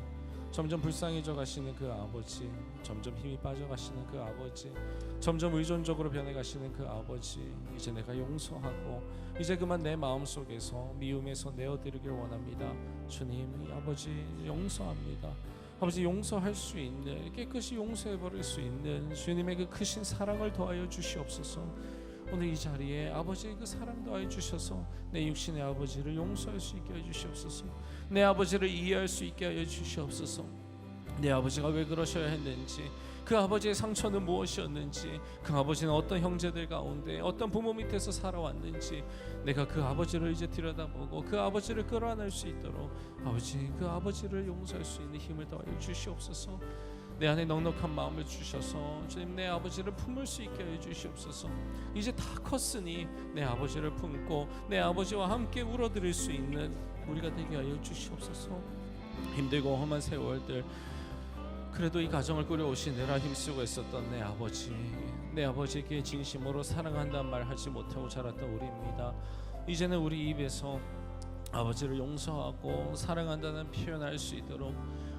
점점 불쌍해져 가시는 그 아버지, 점점 힘이 빠져 가시는 그 아버지, 점점 의존적으로 변해 가시는 그 아버지, 이제 내가 용서하고 이제 그만 내 마음속에서 미움에서 내어드리길 원합니다. 주님, 이 아버지 용서합니다. 아버지 용서할 수 있는, 깨끗이 용서해버릴 수 있는 주님의 그 크신 사랑을 더하여 주시옵소서. 오늘 이 자리에 아버지의 그 사랑 더하여 주셔서 내 육신의 아버지를 용서할 수 있게 해주시옵소서. 내 아버지를 이해할 수 있게 하여 주시옵소서. 내 아버지가 왜 그러셔야 했는지, 그 아버지의 상처는 무엇이었는지, 그 아버지는 어떤 형제들 가운데 어떤 부모 밑에서 살아왔는지 내가 그 아버지를 이제 들여다보고 그 아버지를 끌어안을 수 있도록 아버지, 그 아버지를 용서할 수 있는 힘을 더하여 주시옵소서. 내 안에 넉넉한 마음을 주셔서 주님, 내 아버지를 품을 수 있게 해 주시옵소서. 이제 다 컸으니 내 아버지를 품고 내 아버지와 함께 울어드릴 수 있는 우리가 되게 하여 주시옵소서. 힘들고 험한 세월들, 그래도 이 가정을 꾸려오시느라 힘쓰고 있었던 내 아버지, 내 아버지에게 진심으로 사랑한다는 말 하지 못하고 자랐던 우리입니다. 이제는 우리 입에서 아버지를 용서하고 사랑한다는 표현할 수 있도록,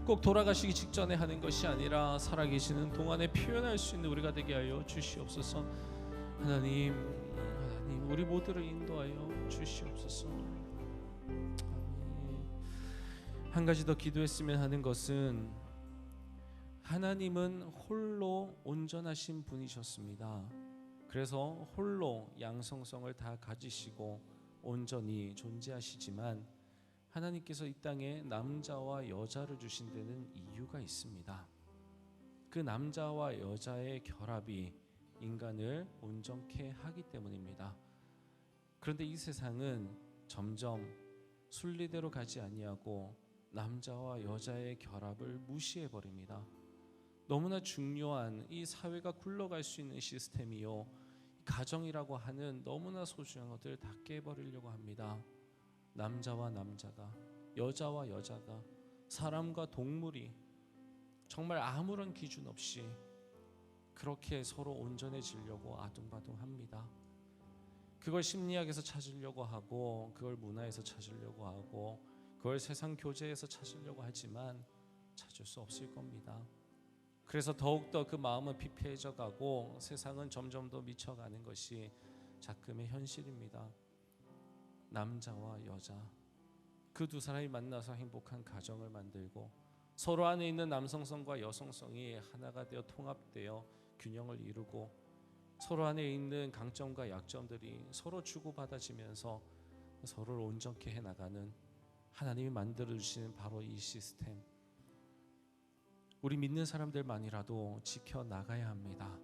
꼭 돌아가시기 직전에 하는 것이 아니라 살아계시는 동안에 표현할 수 있는 우리가 되게 하여 주시옵소서. 하나님, 우리 모두를 인도하여 주시옵소서. 한 가지 더 기도했으면 하는 것은, 하나님은 홀로 온전하신 분이셨습니다. 그래서 홀로 양성성을 다 가지시고 온전히 존재하시지만 하나님께서 이 땅에 남자와 여자를 주신 데는 이유가 있습니다. 그 남자와 여자의 결합이 인간을 온전케 하기 때문입니다. 그런데 이 세상은 점점 순리대로 가지 아니하고 남자와 여자의 결합을 무시해 버립니다. 너무나 중요한 이 사회가 굴러갈 수 있는 시스템이요, 가정이라고 하는 너무나 소중한 것들을 다 깨버리려고 합니다. 남자와 남자가, 여자와 여자가, 사람과 동물이 정말 아무런 기준 없이 그렇게 서로 온전해지려고 아둥바둥합니다. 그걸 심리학에서 찾으려고 하고, 그걸 문화에서 찾으려고 하고, 그걸 세상 교제에서 찾으려고 하지만 찾을 수 없을 겁니다. 그래서 더욱더 그 마음은 피폐해져 가고 세상은 점점 더 미쳐가는 것이 작금의 현실입니다. 남자와 여자, 그 두 사람이 만나서 행복한 가정을 만들고 서로 안에 있는 남성성과 여성성이 하나가 되어 통합되어 균형을 이루고 서로 안에 있는 강점과 약점들이 서로 주고받아지면서 서로를 온전케 해나가는 하나님이 만들어주시는 바로 이 시스템, 우리 믿는 사람들만이라도 지켜나가야 합니다.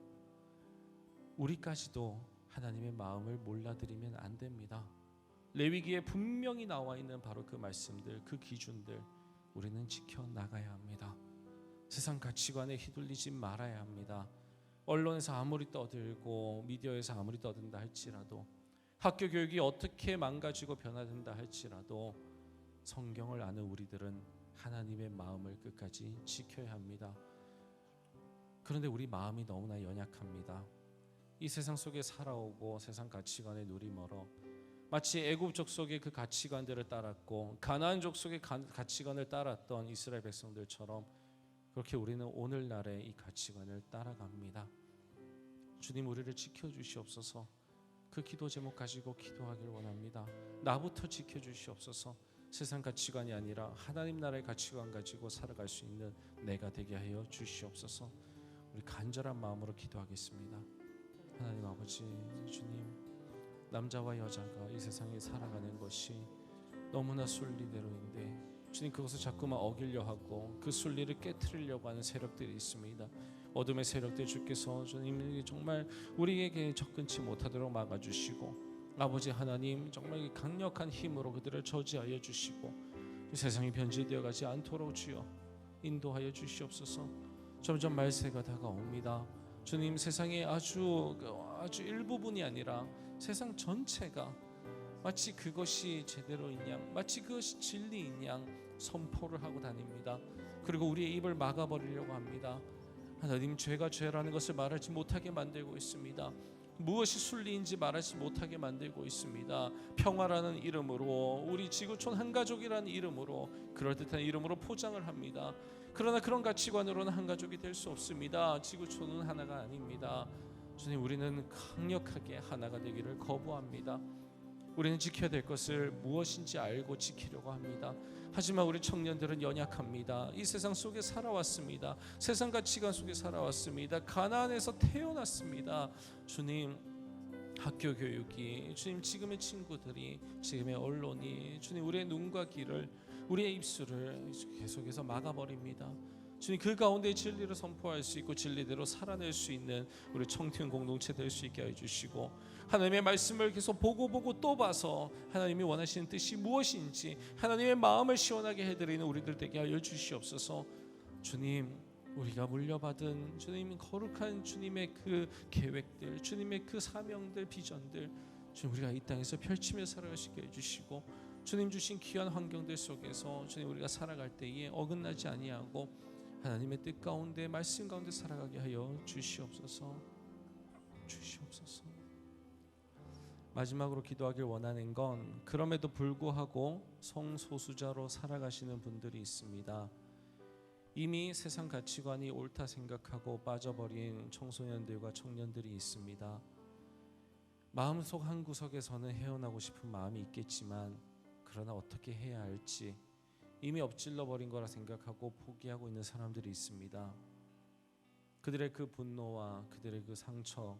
우리까지도 하나님의 마음을 몰라드리면 안 됩니다. 레위기에 분명히 나와 있는 바로 그 말씀들, 그 기준들 우리는 지켜나가야 합니다. 세상 가치관에 휘둘리지 말아야 합니다. 언론에서 아무리 떠들고 미디어에서 아무리 떠든다 할지라도, 학교 교육이 어떻게 망가지고 변화된다 할지라도 성경을 아는 우리들은 하나님의 마음을 끝까지 지켜야 합니다. 그런데 우리 마음이 너무나 연약합니다. 이 세상 속에 살아오고 세상 가치관에 눈이 멀어 마치 애굽 족속의 그 가치관들을 따랐고 가나안 족속의 가치관을 따랐던 이스라엘 백성들처럼 그렇게 우리는 오늘날의 이 가치관을 따라갑니다. 주님, 우리를 지켜주시옵소서. 그 기도 제목 가지고 기도하길 원합니다. 나부터 지켜주시옵소서. 세상 가치관이 아니라 하나님 나라의 가치관 가지고 살아갈 수 있는 내가 되게 하여 주시옵소서. 우리 간절한 마음으로 기도하겠습니다. 하나님 아버지, 주님, 남자와 여자가 이 세상에 살아가는 것이 너무나 순리대로인데 주님, 그것을 자꾸만 어기려 하고 그 순리를 깨트리려고 하는 세력들이 있습니다. 어둠의 세력들 주께서 주님 정말 우리에게 접근치 못하도록 막아주시고, 아버지 하나님 정말 강력한 힘으로 그들을 저지하여 주시고 세상이 변질되어 가지 않도록 주여 인도하여 주시옵소서. 점점 말세가 다가옵니다. 주님, 세상의 아주 일부분이 아니라 세상 전체가 마치 그것이 제대로인 양, 마치 그것이 진리인 양 선포를 하고 다닙니다. 그리고 우리의 입을 막아버리려고 합니다. 하나님, 죄가 죄라는 것을 말하지 못하게 만들고 있습니다. 무엇이 순리인지 말하지 못하게 만들고 있습니다. 평화라는 이름으로, 우리 지구촌 한 가족이라는 이름으로, 그럴듯한 이름으로 포장을 합니다. 그러나 그런 가치관으로는 한 가족이 될 수 없습니다. 지구촌은 하나가 아닙니다. 주님, 우리는 강력하게 하나가 되기를 거부합니다. 우리는 지켜야 될 것을 무엇인지 알고 지키려고 합니다. 하지만 우리 청년들은 연약합니다. 이 세상 속에 살아왔습니다. 세상 가치관 속에 살아왔습니다. 가나안에서 태어났습니다. 주님, 학교 교육이, 주님, 지금의 친구들이, 지금의 언론이, 주님, 우리의 눈과 귀를, 우리의 입술을 계속해서 막아버립니다. 주님, 그 가운데 진리를 선포할 수 있고 진리대로 살아낼 수 있는 우리 청년 공동체 될 수 있게 해주시고, 하나님의 말씀을 계속 보고 또 봐서 하나님이 원하시는 뜻이 무엇인지 하나님의 마음을 시원하게 해드리는 우리들 되게 하여 주시옵소서. 주님, 우리가 물려받은 주님 거룩한 주님의 그 계획들, 주님의 그 사명들, 비전들, 주님, 우리가 이 땅에서 펼치며 살아갈 수 있게 해주시고, 주님 주신 귀한 환경들 속에서 주님 우리가 살아갈 때에 어긋나지 아니하고 하나님의 뜻 가운데, 말씀 가운데 살아가게 하여 주시옵소서. 주시옵소서. 마지막으로 기도하길 원하는 건, 그럼에도 불구하고 성소수자로 살아가시는 분들이 있습니다. 이미 세상 가치관이 옳다 생각하고 빠져버린 청소년들과 청년들이 있습니다. 마음속 한 구석에서는 헤어나고 싶은 마음이 있겠지만, 그러나 어떻게 해야 할지 이미 엎질러 버린 거라 생각하고 포기하고 있는 사람들이 있습니다. 그들의 그 분노와 그들의 그 상처,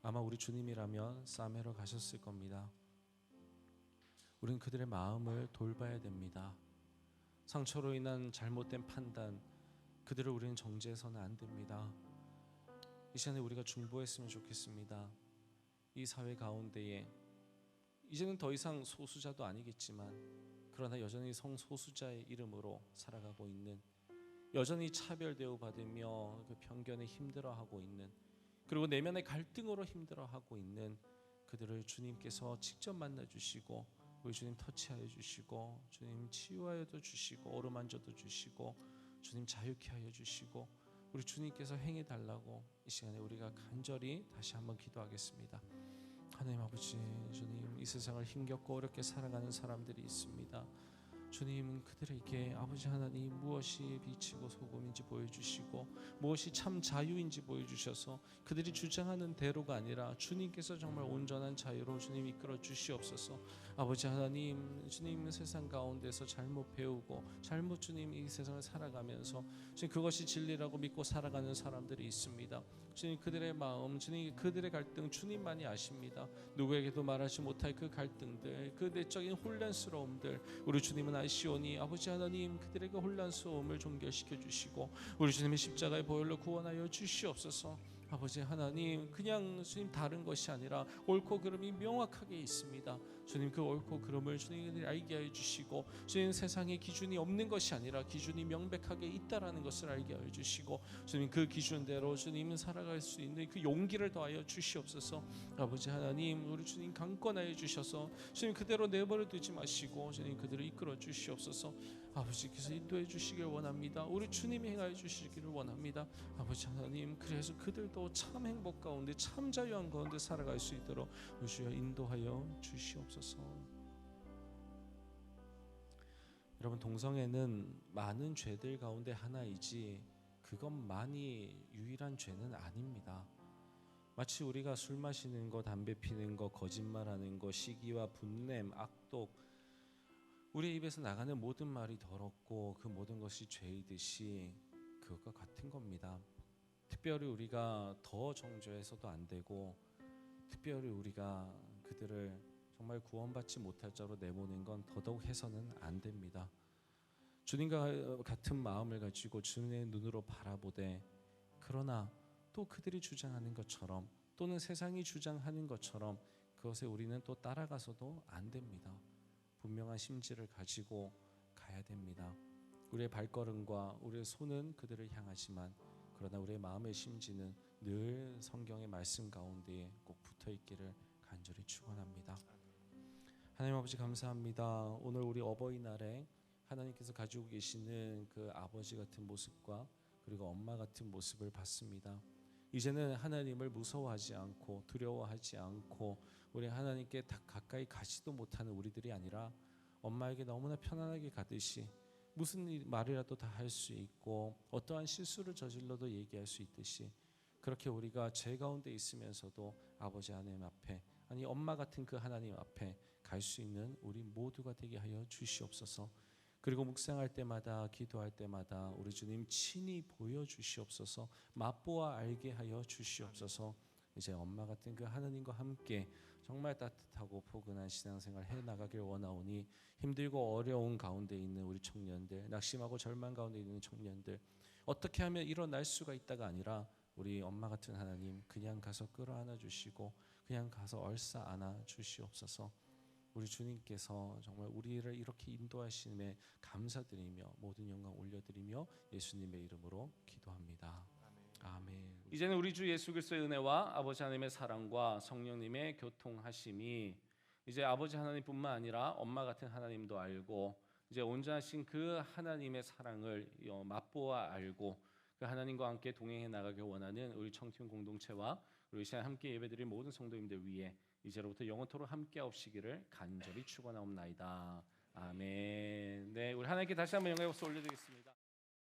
아마 우리 주님이라면 싸매러 가셨을 겁니다. 우리는 그들의 마음을 돌봐야 됩니다. 상처로 인한 잘못된 판단, 그들을 우리는 정죄해서는 안 됩니다. 이 시간에 우리가 중보했으면 좋겠습니다. 이 사회 가운데에 이제는 더 이상 소수자도 아니겠지만 그러나 여전히 성소수자의 이름으로 살아가고 있는, 여전히 차별 대우받으며 그 편견에 힘들어하고 있는, 그리고 내면의 갈등으로 힘들어하고 있는 그들을 주님께서 직접 만나주시고 우리 주님 터치하여 주시고 주님 치유하여도 주시고 어루만져도 주시고 주님 자유케 하여 주시고 우리 주님께서 행해 달라고 이 시간에 우리가 간절히 다시 한번 기도하겠습니다. 하나님 아버지, 주님, 이 세상을 힘겹고 어렵게 살아가는 사람들이 있습니다. 주님, 그들에게 아버지 하나님 무엇이 빛이고 소금인지 보여주시고 무엇이 참 자유인지 보여주셔서 그들이 주장하는 대로가 아니라 주님께서 정말 온전한 자유로 주님 이끌어 주시옵소서. 아버지 하나님, 주님 세상 가운데서 잘못 배우고 잘못 주님 이 세상을 살아가면서 주님 그것이 진리라고 믿고 살아가는 사람들이 있습니다. 주님 그들의 마음, 주님 그들의 갈등 주님만이 아십니다. 누구에게도 말하지 못할 그 갈등들, 그 내적인 혼란스러움들 우리 주님은 아시오니 아버지 하나님 그들에게 혼란스러움을 종결시켜 주시고 우리 주님의 십자가의 보혈로 구원하여 주시옵소서. 아버지 하나님, 그냥 주님 다른 것이 아니라 옳고 그름이 명확하게 있습니다. 주님 그 옳고 그름을 주님이 알게 하여 주시고 주님 세상에 기준이 없는 것이 아니라 기준이 명백하게 있다라는 것을 알게 하여 주시고 주님 그 기준대로 주님은 살아갈 수 있는 그 용기를 더하여 주시옵소서. 아버지 하나님, 우리 주님 강권하여 주셔서 주님 그대로 내버려 두지 마시고 주님 그들을 이끌어 주시옵소서. 아버지께서 인도해 주시길 원합니다. 우리 주님이 행하여 주시기를 원합니다. 아버지 하나님, 그래서 그들도 참 행복 가운데 참 자유한 가운데 살아갈 수 있도록 주여 인도하여 주시옵소서. 여러분, 동성애는 많은 죄들 가운데 하나이지 그것만이 유일한 죄는 아닙니다. 마치 우리가 술 마시는 거, 담배 피는 거, 거짓말하는 거, 시기와 분냄, 악독, 우리 입에서 나가는 모든 말이 더럽고 그 모든 것이 죄이듯이 그것과 같은 겁니다. 특별히 우리가 더 정죄해서도 안 되고 특별히 우리가 그들을 정말 구원받지 못할 자로 내보낸 건 더더욱 해서는 안 됩니다. 주님과 같은 마음을 가지고 주님의 눈으로 바라보되 그러나 또 그들이 주장하는 것처럼 또는 세상이 주장하는 것처럼 그것에 우리는 또 따라가서도 안 됩니다. 분명한 심지를 가지고 가야 됩니다. 우리의 발걸음과 우리의 손은 그들을 향하지만 그러나 우리의 마음의 심지는 늘 성경의 말씀 가운데에 꼭 붙어 있기를 간절히 축원합니다. 하나님 아버지 감사합니다. 오늘 우리 어버이날에 하나님께서 가지고 계시는 그 아버지 같은 모습과 그리고 엄마 같은 모습을 봤습니다. 이제는 하나님을 무서워하지 않고 두려워하지 않고 우리 하나님께 다 가까이 가지도 못하는 우리들이 아니라 엄마에게 너무나 편안하게 가듯이 무슨 말이라도 다 할 수 있고 어떠한 실수를 저질러도 얘기할 수 있듯이 그렇게 우리가 죄 가운데 있으면서도 아버지 하나님 앞에 아니 엄마 같은 그 하나님 앞에 갈 수 있는 우리 모두가 되게 하여 주시옵소서. 그리고 묵상할 때마다 기도할 때마다 우리 주님 친히 보여주시옵소서. 맛보아 알게 하여 주시옵소서. 이제 엄마 같은 그 하나님과 함께 정말 따뜻하고 포근한 신앙생활 해나가길 원하오니 힘들고 어려운 가운데 있는 우리 청년들, 낙심하고 절망 가운데 있는 청년들 어떻게 하면 일어날 수가 있다가 아니라 우리 엄마 같은 하나님 그냥 가서 끌어안아 주시고 그냥 가서 얼싸 안아 주시옵소서. 우리 주님께서 정말 우리를 이렇게 인도하심에 감사드리며 모든 영광 올려드리며 예수님의 이름으로 기도합니다. 아멘. 이제는 우리 주 예수 그리스도의 은혜와 아버지 하나님의 사랑과 성령님의 교통하심이 이제 아버지 하나님뿐만 아니라 엄마 같은 하나님도 알고 이제 온전하신 그 하나님의 사랑을 맛보아 알고 그 하나님과 함께 동행해 나가길 원하는 우리 청팀 공동체와 우리 시간 함께 예배드릴 모든 성도님들 위해 이제로부터 영원토록 함께 하시기를 간절히 축원하옵나이다. 아멘. 네, 우리 하나님께 다시 한번 영광의 박수 올려드리겠습니다.